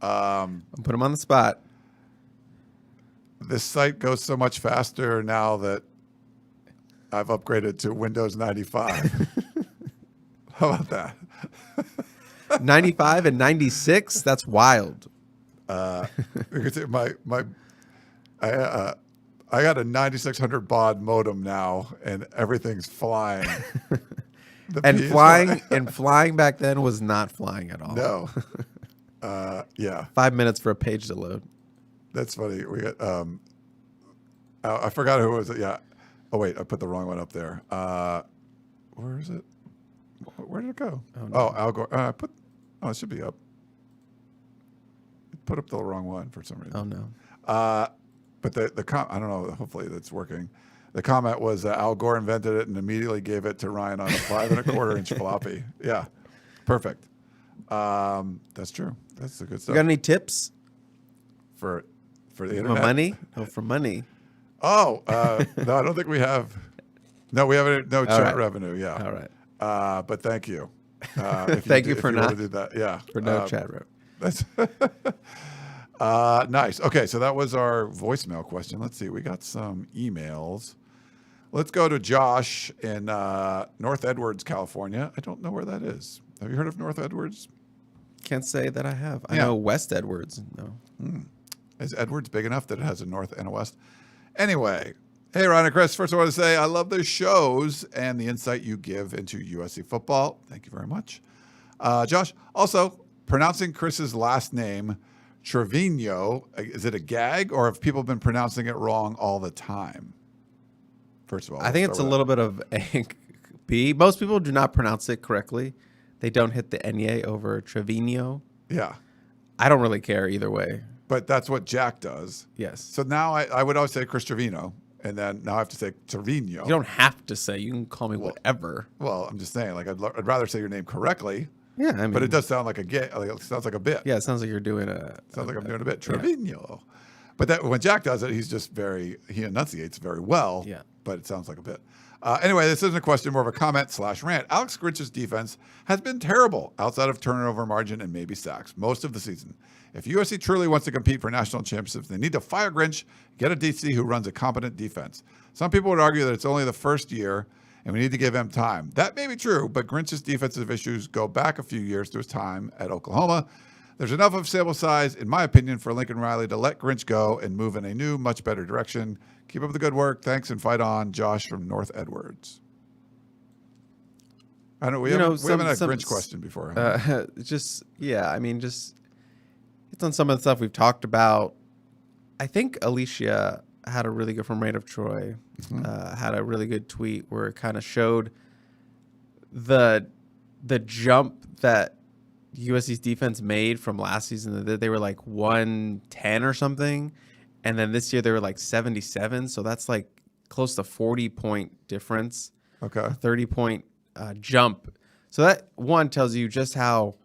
I'm putting him on the spot. This site goes so much faster now that I've upgraded to Windows 95. How about that? 95 and 96? That's wild. My I got a 9600 baud modem now, and everything's flying. Flying back then was not flying at all. No. Yeah. 5 minutes for a page to load. That's funny. We got. I forgot who it was. Yeah. Oh wait, I put the wrong one up there. Where is it? Where did it go? Oh, Al Gore. Oh, it should be up. Put up the wrong one for some reason. Oh no. But the I don't know. Hopefully that's working. The comment was Al Gore invented it and immediately gave it to Ryan on a 5 1/4 inch floppy. Yeah, perfect. That's true. That's the good stuff. You got any tips for the for internet? money? Oh, for money. Oh, no, I don't think we have. No, we have no chat right. revenue. Yeah. All right. But thank you. Thank you for if not want to do that. Yeah. for no chat revenue. That's nice. Okay, so that was our voicemail question. Let's see. We got some emails. Let's go to Josh in North Edwards, California. I don't know where that is. Have you heard of North Edwards? Can't say that I have. I Yeah. know West Edwards. No. Is Edwards big enough that it has a north and a west? Anyway, hey, Ryan and Chris. First, I want to say I love the shows and the insight you give into USC football. Thank you very much. Josh, also, pronouncing Chris's last name, Trevino, is it a gag or have people been pronouncing it wrong all the time? First of all, I think it's a little bit of A B. Most people do not pronounce it correctly. They don't hit the Nye over Trevino. Yeah, I don't really care either way. but that's what Jack does. Yes. So now I would always say Chris Trevino, and then now I have to say Trevino. You don't have to say. You can call me whatever. Well, I'm just saying, like I'd rather say your name correctly. Yeah, I mean, But it does sound like it sounds like a bit. Yeah, it sounds like you're doing a. Sounds like I'm doing a bit. Trevino. But that when Jack does it, he enunciates very well. Yeah. But it sounds like a bit. Anyway, this isn't a question, more of a comment/rant. Alex Grinch's defense has been terrible outside of turnover margin and maybe sacks most of the season. If USC truly wants to compete for national championships, they need to fire Grinch, get a DC who runs a competent defense. Some people would argue that it's only the first year and we need to give him time. That may be true, but Grinch's defensive issues go back a few years to his time at Oklahoma. There's enough of sample size, in my opinion, for Lincoln Riley to let Grinch go and move in a new, much better direction. Keep up the good work. Thanks and fight on. Josh from North Edwards. I know we haven't had a Grinch question before. Just it's on some of the stuff we've talked about. I think Alicia had a really good from Rain of Troy, had a really good tweet where it kind of showed the jump that USC's defense made from last season. That they were like 110 or something, and then this year they were like 77. So that's like close to 40-point difference. Okay. 30-point jump. So that one tells you just how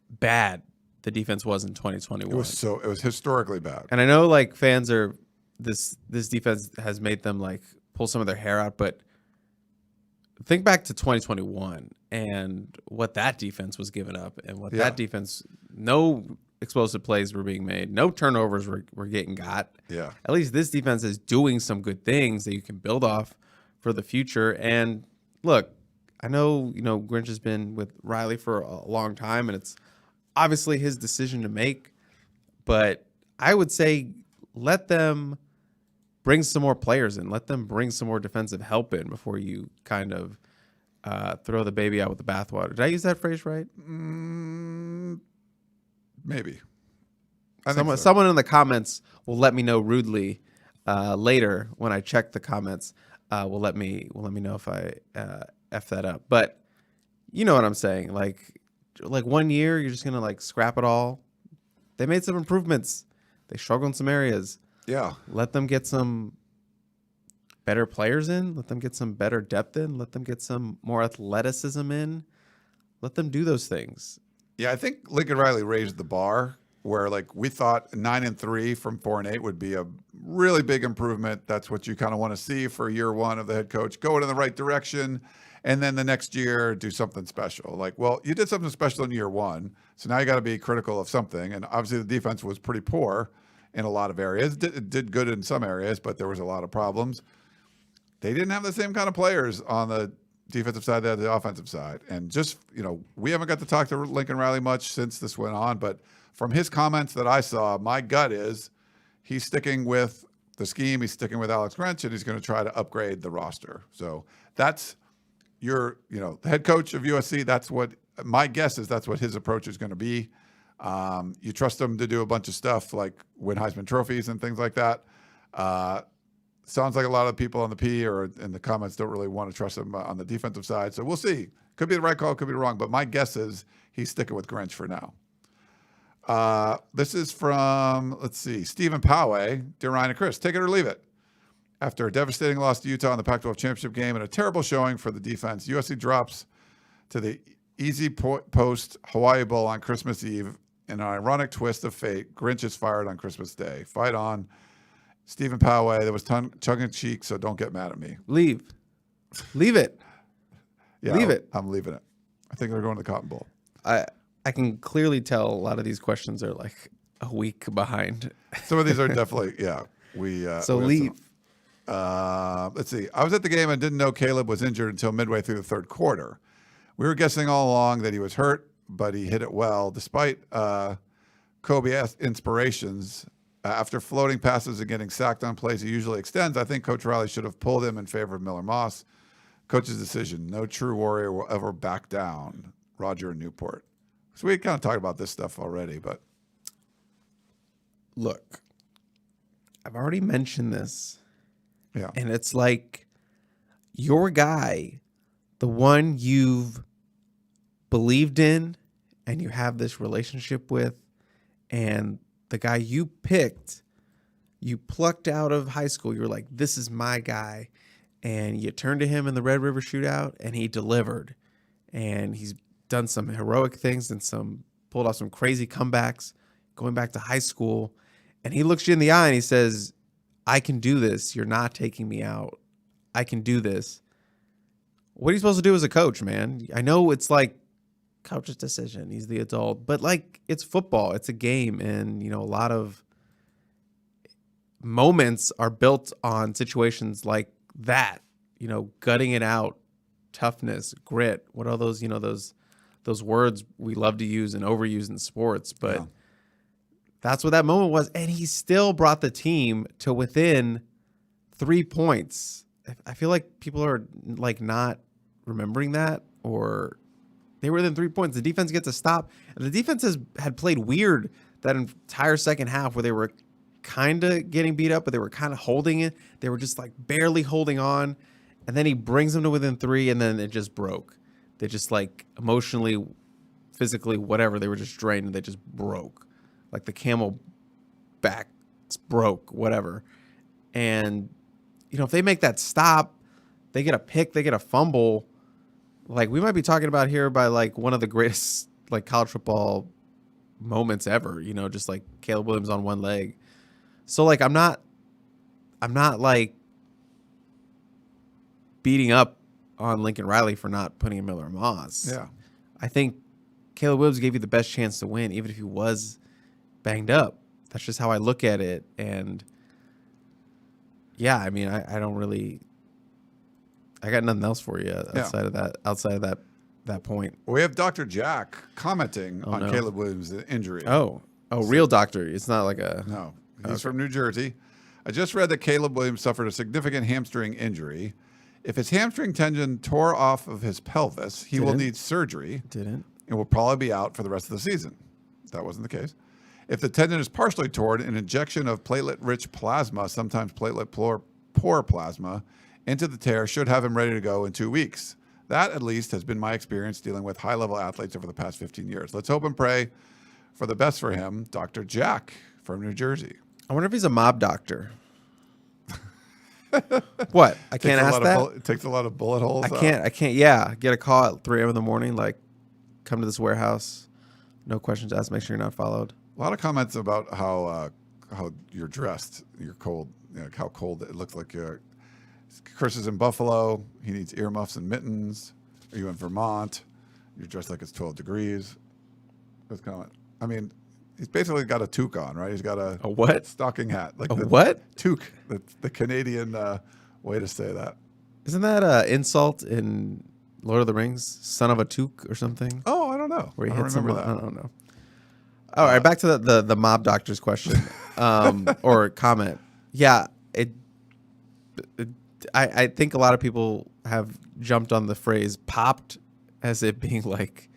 bad the defense was in 2021. It was historically bad. And I know like fans are this defense has made them like pull some of their hair out, but think back to 2021 and what that defense was giving up and what that defense, no explosive plays were being made, no turnovers were getting got. Yeah. At least this defense is doing some good things that you can build off for the future. And look, I know, Grinch has been with Riley for a long time and it's obviously his decision to make, but I would say let them bring some more players in. Let them bring some more defensive help in before you kind of throw the baby out with the bathwater. Did I use that phrase right? Maybe. Someone in the comments will let me know rudely later when I check the comments. Will let me know if I f that up. But you know what I'm saying. Like 1 year, you're just gonna like scrap it all. They made some improvements. They struggled in some areas. Yeah. Let them get some better players in. Let them get some better depth in. Let them get some more athleticism in. Let them do those things. Yeah, I think Lincoln Riley raised the bar where like we thought 9-3 from 4-8 would be a really big improvement. That's what you kind of want to see for year one of the head coach. Go in the right direction. And then the next year, do something special. Like, well, you did something special in year one, so now you got to be critical of something. And obviously, the defense was pretty poor in a lot of areas. It did good in some areas, but there was a lot of problems. They didn't have the same kind of players on the defensive side as the offensive side. And just, we haven't got to talk to Lincoln Riley much since this went on, but from his comments that I saw, my gut is he's sticking with the scheme. He's sticking with Alex Grinch, and he's going to try to upgrade the roster. So that's the head coach of USC. That's what my guess is. That's what his approach is going to be. You trust him to do a bunch of stuff like win Heisman trophies and things like that. Sounds like a lot of people on the P or in the comments don't really want to trust him on the defensive side. So we'll see. Could be the right call, could be wrong. But my guess is he's sticking with Grinch for now. This is from, Stephen Poway. Dear Ryan and Chris, take it or leave it. After a devastating loss to Utah in the Pac-12 championship game and a terrible showing for the defense, USC drops to the easy post Hawaii Bowl on Christmas Eve. In an ironic twist of fate, Grinch is fired on Christmas Day. Fight on. Stephen Poway, that was tongue-in-cheek, so don't get mad at me. Leave it. Yeah, leave it. I'm leaving it. I think they're going to the Cotton Bowl. I can clearly tell a lot of these questions are like a week behind. Some of these are definitely, Leave. Let's see. I was at the game and didn't know Caleb was injured until midway through the third quarter. We were guessing all along that he was hurt, but he hit it well. Despite Kobe inspirations, after floating passes and getting sacked on plays he usually extends, I think Coach Riley should have pulled him in favor of Miller Moss. Coach's decision. No true warrior will ever back down. Roger in Newport. So we kind of talked about this stuff already, but. Look, I've already mentioned this. Yeah. And it's like your guy, the one you've believed in and you have this relationship with, and the guy you picked, you plucked out of high school. You were like, this is my guy. And you turned to him in the Red River Shootout, and he delivered. And he's done some heroic things and pulled off some crazy comebacks going back to high school. And he looks you in the eye and he says, I can do this. You're not taking me out. I can do this. What are you supposed to do as a coach, man? I know it's like coach's decision. He's the adult. But like, it's football. It's a game. And, a lot of moments are built on situations like that. Gutting it out, toughness, grit. What are those, those words we love to use and overuse in sports. But that's what that moment was. And he still brought the team to within 3 points. I feel like people are like not remembering that, or they were within 3 points. The defense gets a stop. And the defense had played weird that entire second half where they were kind of getting beat up, but they were kind of holding it. They were just like barely holding on. And then he brings them to within 3, and then it just broke. They just like emotionally, physically, whatever, they were just drained and they just broke. Like the camel backs broke, whatever. And, if they make that stop, they get a pick, they get a fumble. Like, we might be talking about here by like one of the greatest like college football moments ever, just like Caleb Williams on one leg. So like, I'm not like beating up on Lincoln Riley for not putting in Miller Moss. Yeah. I think Caleb Williams gave you the best chance to win, even if he was banged up. That's just how I look at it. And yeah, I mean, I don't really, I got nothing else for you outside of that point. We have Dr. Jack commenting on no. Caleb Williams' injury. Oh, real doctor. It's not like a. No, he's from New Jersey. I just read that Caleb Williams suffered a significant hamstring injury. If his hamstring tendon tore off of his pelvis, he will need surgery. Didn't. And will probably be out for the rest of the season. That wasn't the case. If the tendon is partially torn, an injection of platelet-rich plasma, sometimes platelet-poor plasma, into the tear should have him ready to go in 2 weeks. That, at least, has been my experience dealing with high-level athletes over the past 15 years. Let's hope and pray for the best for him, Dr. Jack from New Jersey. I wonder if he's a mob doctor. What? I can't ask that? It takes a lot of bullet holes. I can't. Yeah. Get a call at 3 a.m. in the morning, like, come to this warehouse. No questions asked. Make sure you're not followed. A lot of comments about how you're dressed. You're cold. How cold it looks like. Chris is in Buffalo. He needs earmuffs and mittens. Are you in Vermont? You're dressed like it's 12 degrees. That's comment. I mean, he's basically got a toque on, right? He's got a what? Stocking hat. Like what? Toque. The Canadian way to say that. Isn't that an insult in Lord of the Rings? Son of a toque or something? Oh, I don't know. Where he I don't hits remember someone. that. I don't know. All right, back to the mob doctor's question. or comment. Yeah, I think a lot of people have jumped on the phrase "popped" as it being like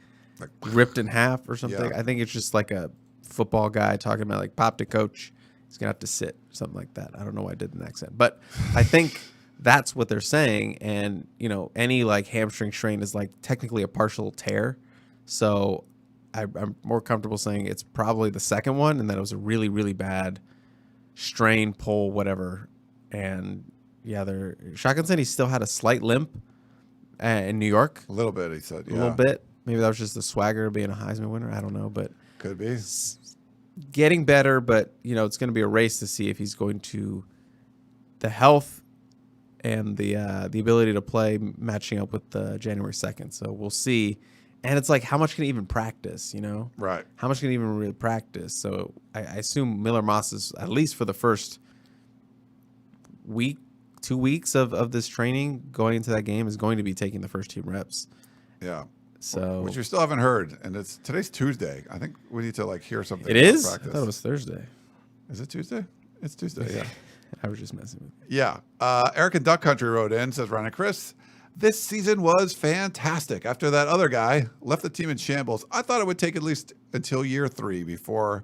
ripped in half or something. Yeah. I think it's just like a football guy talking about like popped a coach. He's gonna have to sit, something like that. I don't know why I did an accent, but I think that's what they're saying. And any like hamstring strain is like technically a partial tear, so I'm more comfortable saying it's probably the second one, and that it was a really, really bad strain, pull, whatever. And yeah, Shotgun said he still had a slight limp in New York. A little bit, he said. Yeah. A little bit. Maybe that was just the swagger of being a Heisman winner. I don't know, but Could be. getting better. But it's going to be a race to see if he's going to the health and the ability to play matching up with January 2nd. So we'll see. And it's like, how much can he even practice? Right. How much can he even really practice? So I assume Miller Moss is, at least for the first week, 2 weeks of this training going into that game, is going to be taking the first team reps. Yeah. So Which we still haven't heard, and today's Tuesday. I think we need to hear something. it about is? practice. I thought it was Thursday. Is it Tuesday? It's Tuesday. Yeah. I was just messing with you. Yeah. Eric in Duck Country wrote in, says Ryan and Chris, this season was fantastic. After that other guy left the team in shambles, I thought it would take at least until year 3 before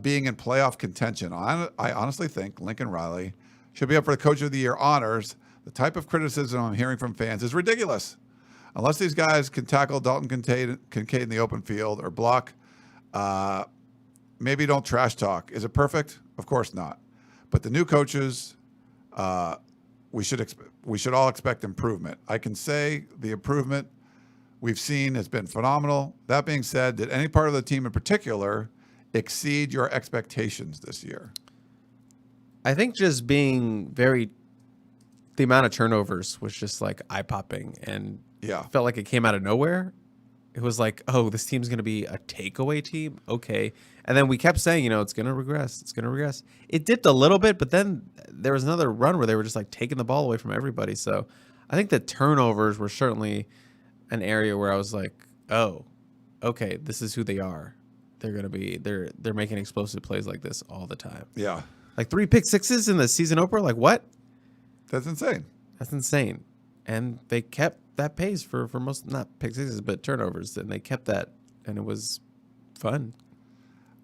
being in playoff contention. I honestly think Lincoln Riley should be up for the Coach of the Year honors. The type of criticism I'm hearing from fans is ridiculous. Unless these guys can tackle Dalton Kincaid in the open field or block, maybe don't trash talk. Is it perfect? Of course not. But the new coaches, we should all expect improvement. I can say the improvement we've seen has been phenomenal. That being said, did any part of the team in particular exceed your expectations this year? I think just being the amount of turnovers was just like eye-popping, and felt like it came out of nowhere. It was like, oh, this team's going to be a takeaway team? Okay. And then we kept saying, it's going to regress. It's going to regress. It dipped a little bit, but then there was another run where they were just like taking the ball away from everybody. So I think the turnovers were certainly an area where I was like, oh, okay, this is who they are. They're making explosive plays like this all the time. Yeah. Like 3 pick sixes in the season opener? Like what? That's insane. That's insane. And they kept that pace for most, not pick sixes, but turnovers. And they kept that, and it was fun.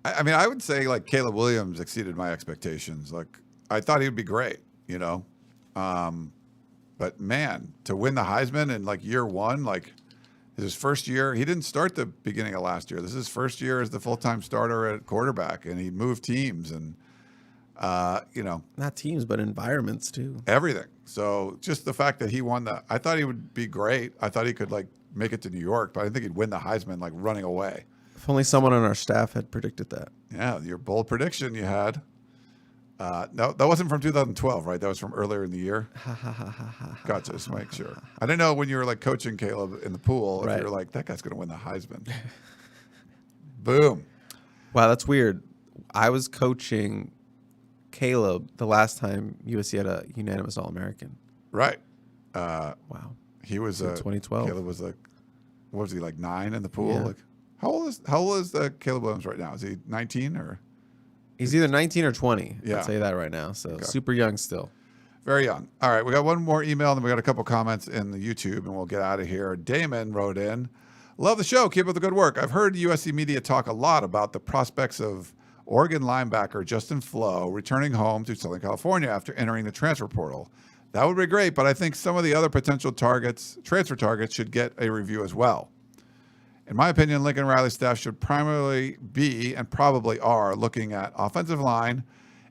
I mean, I would say like Caleb Williams exceeded my expectations. Like I thought he would be great, but man, to win the Heisman in like year 1, like his first year, he didn't start the beginning of last year. This is his first year as the full-time starter at quarterback, and he moved teams and, not teams, but environments too. Everything. So just the fact that he won I thought he would be great. I thought he could like make it to New York, but I didn't think he'd win the Heisman like running away. If only someone on our staff had predicted that. Yeah, your bold prediction you had. No, that wasn't from 2012, right? That was from earlier in the year. Gotcha, just make sure. I didn't know when you were like coaching Caleb in the pool, if you were like, that guy's going to win the Heisman. Boom. Wow, that's weird. I was coaching Caleb the last time USC had a unanimous All-American. Right. Wow. He was 2012. Caleb was like, what was he, like 9 in the pool? Yeah. Like, how old is Caleb Williams right now? Is he 19 or? He's either 19 or 20. Yeah. I'll tell you that right now. So Okay. super young still. Very young. All right, we got one more email, and then we got a couple comments in the YouTube, and we'll get out of here. Damon wrote in, love the show. Keep up the good work. I've heard USC media talk a lot about the prospects of Oregon linebacker Justin Flo returning home to Southern California after entering the transfer portal. That would be great, but I think some of the other potential transfer targets, should get a review as well. In my opinion, Lincoln Riley's staff should primarily be, and probably are, looking at offensive line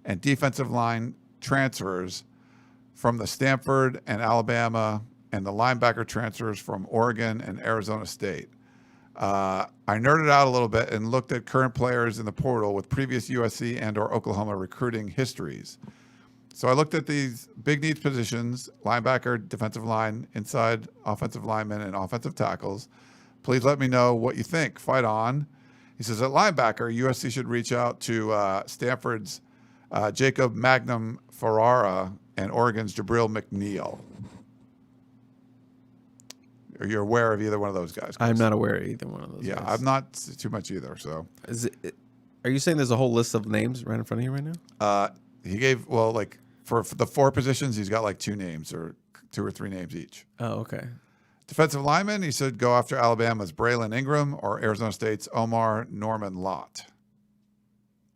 and defensive line transfers from the Stanford and Alabama, and the linebacker transfers from Oregon and Arizona State. I nerded out a little bit and looked at current players in the portal with previous USC and or Oklahoma recruiting histories. So I looked at these big needs positions: linebacker, defensive line, inside offensive linemen, and offensive tackles. Please let me know what you think. Fight on. He says, at linebacker, USC should reach out to Stanford's Jacob Magnum Ferrara and Oregon's Jabril McNeil. Are you aware of either one of those guys, Chris? I'm not aware of either one of those guys. I'm not too much either. So Are you saying there's a whole list of names right in front of you right now? He gave, well, like for the 4 positions, he's got like 2 names or 2 or 3 names each. Oh, okay. Defensive lineman, he said go after Alabama's Braylon Ingram or Arizona State's Omar Norman Lott.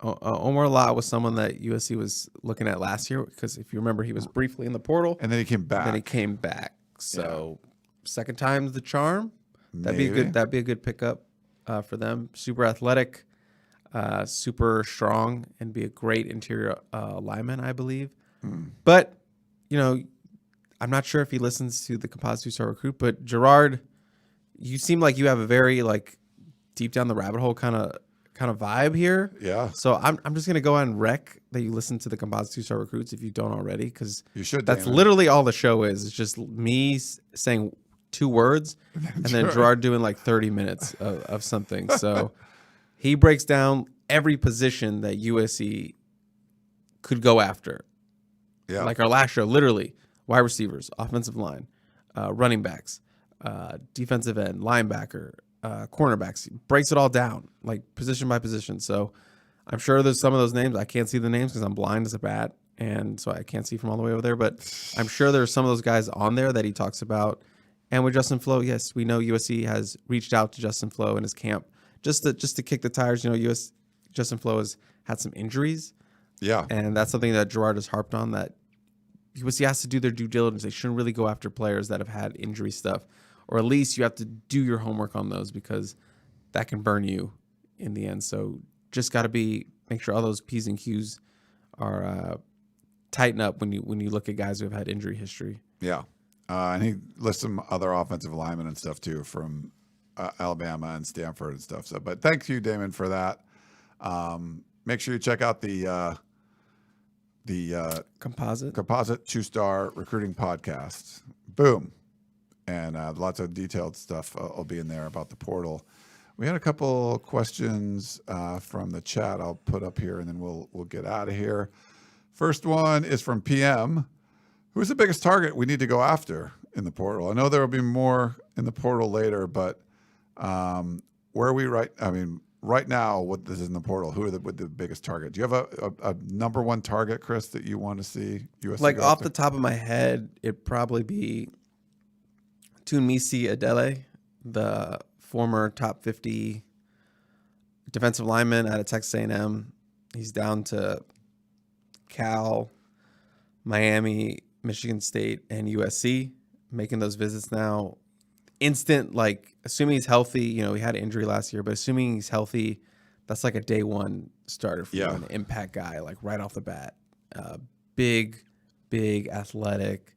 Omar Lott was someone that USC was looking at last year because if you remember, he was briefly in the portal. And then he came back. So second time's the charm. That'd be a good pickup for them. Super athletic, super strong, and be a great interior lineman, I believe. But, I'm not sure if he listens to the Composite 2-Star Recruit, but Gerard, you seem like you have a very deep down the rabbit hole kind of vibe here. Yeah. So I'm just gonna go on rec that you listen to the Composite 2-Star Recruits if you don't already, because you should. That's literally all the show is. It's just me saying 2 words and then Gerard doing 30 minutes of something. So he breaks down every position that USC could go after. Yeah. Like our last show, literally wide receivers, offensive line, running backs, defensive end, linebacker, cornerbacks. He breaks it all down, position by position. So I'm sure there's some of those names. I can't see the names because I'm blind as a bat, and so I can't see from all the way over there. But I'm sure there's some of those guys on there that he talks about. And with Justin Flo, yes, we know USC has reached out to Justin Flo in his camp just to kick the tires. Justin Flo has had some injuries. Yeah. And that's something that Gerard has harped on, that USC has to do their due diligence. They shouldn't really go after players that have had injury stuff, or at least you have to do your homework on those because that can burn you in the end. So just got to make sure all those P's and Q's are tighten up when you look at guys who have had injury history. Yeah. And he lists some other offensive linemen and stuff too from Alabama and Stanford and stuff. So, but thank you, Damon, for that. Make sure you check out the Composite 2-Star Recruiting Podcast. Boom. And lots of detailed stuff will be in there about the portal. We had a couple questions from the chat I'll put up here, and then we'll get out of here. First one is from PM. Who's the biggest target we need to go after in the portal? I know there will be more in the portal later, but where are we right now, what this is in the portal, who are the biggest target? Do you have a number one target, Chris, that you want to see USC off the top of my head, it'd probably be Tunmisi Adele, the former top 50 defensive lineman out of Texas A&M. He's down to Cal, Miami, Michigan State, and USC, making those visits now. Instant, assuming he's healthy, he had an injury last year, but assuming he's healthy, that's like a day one starter for you, an impact guy, right off the bat. Big, athletic,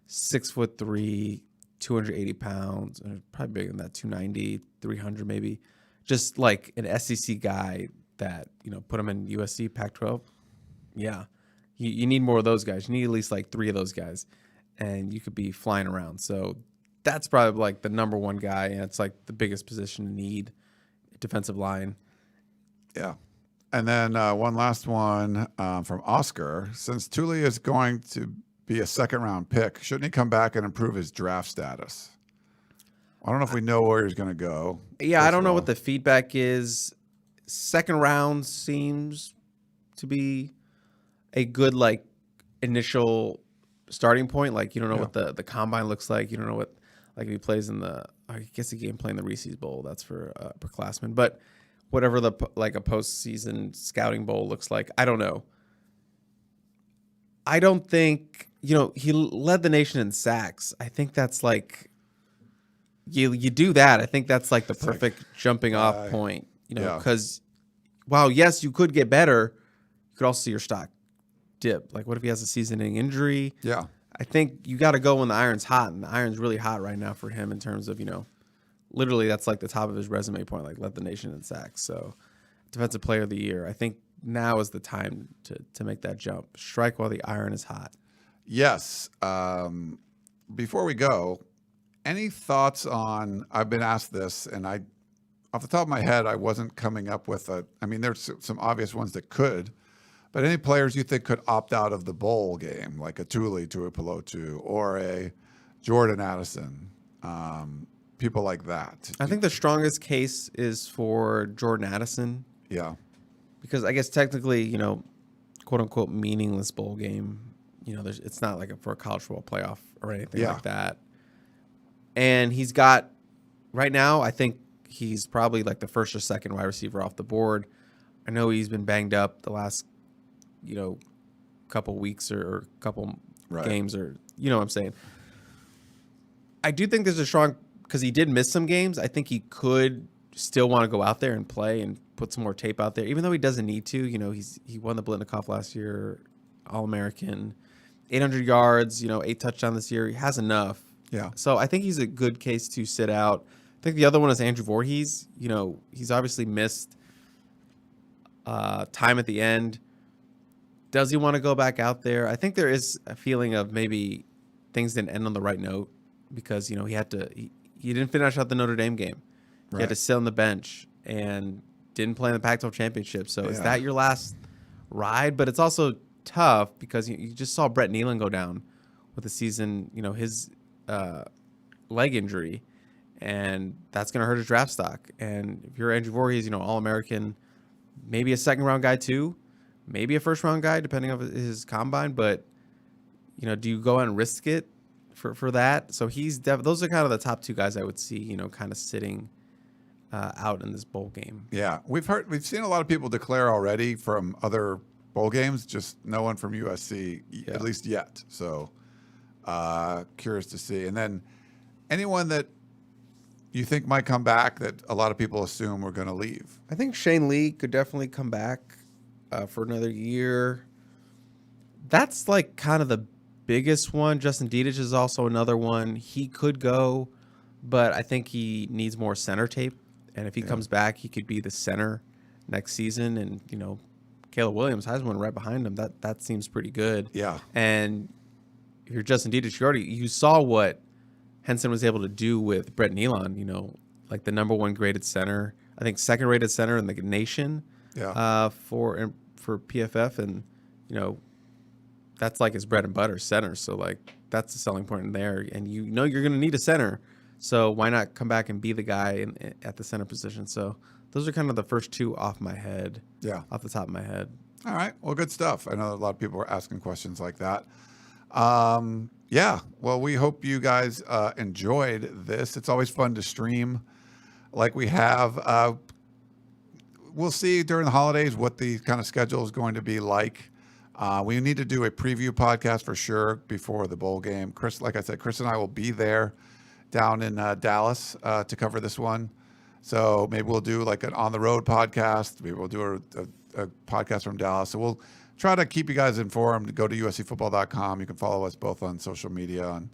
6'3", 280 pounds, probably bigger than that, 290, 300 maybe. Just like an SEC guy that, put him in USC, Pac-12. Yeah. You need more of those guys. You need at least 3 of those guys, and you could be flying around. So that's probably the number one guy, and it's the biggest position to need, defensive line. Yeah. And then one last one from Oscar. Since Tuli is going to be a second-round pick, shouldn't he come back and improve his draft status? I don't know if we know where he's going to go. Yeah, I don't know what the feedback is. Second round seems to be a good initial starting point. You don't know what the combine looks like. You don't know what if he plays in I guess he can play in the Reese's Bowl. That's for upperclassmen. But whatever a postseason scouting bowl looks like, I don't know. I don't think he led the nation in sacks. I think that's you do that. I think that's the perfect jumping off point. Because while yes, you could get better, you could also see your stock dip. What if he has a season-ending injury? Yeah. I think you got to go when the iron's hot, and the iron's really hot right now for him in terms of, literally that's the top of his resume point, led the nation in sacks. So defensive player of the year. I think now is the time to make that jump. Strike while the iron is hot. Yes. Before we go, any thoughts on, I've been asked this, and off the top of my head, I wasn't coming up with there's some obvious ones that could, but any players you think could opt out of the bowl game, like a Tuli, Tuipulotu, or a Jordan Addison, people like that? I think the strongest case is for Jordan Addison. Yeah. because I guess technically, quote unquote meaningless bowl game. It's not like for a college football playoff or anything like that. And he's got right now, I think he's probably like the first or second wide receiver off the board. I know he's been banged up the last, couple weeks or couple games, or what I'm saying. I do think there's a strong, because he did miss some games. I think he could still want to go out there and play and put some more tape out there, even though he doesn't need to. He won the Blitnikoff last year, All-American, 800 yards, 8 touchdowns this year. He has enough. Yeah. So I think he's a good case to sit out. I think the other one is Andrew Voorhees. He's obviously missed time at the end. Does he want to go back out there? I think there is a feeling of maybe things didn't end on the right note because, he didn't finish out the Notre Dame game. He had to sit on the bench and didn't play in the Pac-12 championship. So is that your last ride? But it's also tough because you just saw Brett Nealon go down with the season, his leg injury, and that's going to hurt his draft stock. And if you're Andrew Voorhees, All-American, maybe a second-round guy too, maybe a first-round guy depending on his combine. But, do you go out and risk it for that? So those are kind of the top two guys I would see, kind of sitting out in this bowl game. Yeah, we've seen a lot of people declare already from other bowl games, just no one from USC, at least yet. So curious to see. And then anyone that you think might come back that a lot of people assume we're going to leave. I think Shane Lee could definitely come back for another year. That's like kind of the biggest one. Justin Dietich is also another one. He could go, but I think he needs more center tape. And if he comes back, he could be the center next season. And, Caleb Williams, Heisman right behind him. That seems pretty good. Yeah. And if you're Justin Dietich, you saw what Henson was able to do with Brett Nealon, like the number one graded center, I think second rated center in the nation for PFF. And, that's like his bread and butter, center. So, like, that's the selling point in there. And you're going to need a center. So why not come back and be the guy at the center position? So those are kind of the first two off the top of my head. All right. Well, good stuff. I know a lot of people are asking questions like that. Well, we hope you guys enjoyed this. It's always fun to stream like we have. We'll see during the holidays what the kind of schedule is going to be like. We need to do a preview podcast for sure before the bowl game. Chris, like I said, Chris and I will be there down in Dallas to cover this one. So maybe we'll do like an on-the-road podcast. Maybe we'll do a podcast from Dallas. So we'll try to keep you guys informed. Go to uscfootball.com. You can follow us both on social media on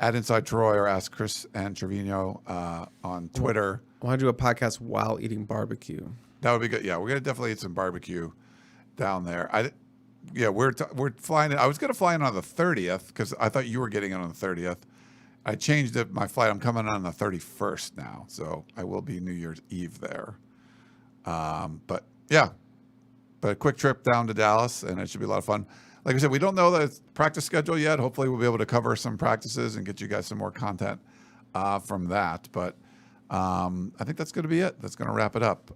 @InsideTroy or Ask Chris and Trevino on Twitter. I want to do a podcast while eating barbecue. That would be good. Yeah, we're going to definitely eat some barbecue down there. We're flying in. I was going to fly in on the 30th because I thought you were getting in on the 30th. I changed my flight. I'm coming on the 31st now, so I will be New Year's Eve there. But a quick trip down to Dallas, and it should be a lot of fun. Like I said, we don't know the practice schedule yet. Hopefully, we'll be able to cover some practices and get you guys some more content from that. But I think that's going to be it. That's going to wrap it up.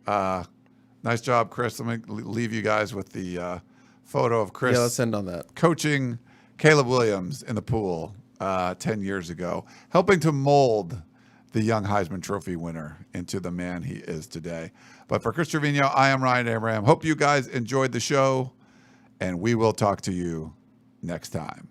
Nice job, Chris. Let me leave you guys with the photo of Chris. Yeah, let's end on that. Coaching Caleb Williams in the pool 10 years ago, helping to mold the young Heisman Trophy winner into the man he is today. But for Chris Trevino, I am Ryan Abraham. Hope you guys enjoyed the show, and we will talk to you next time.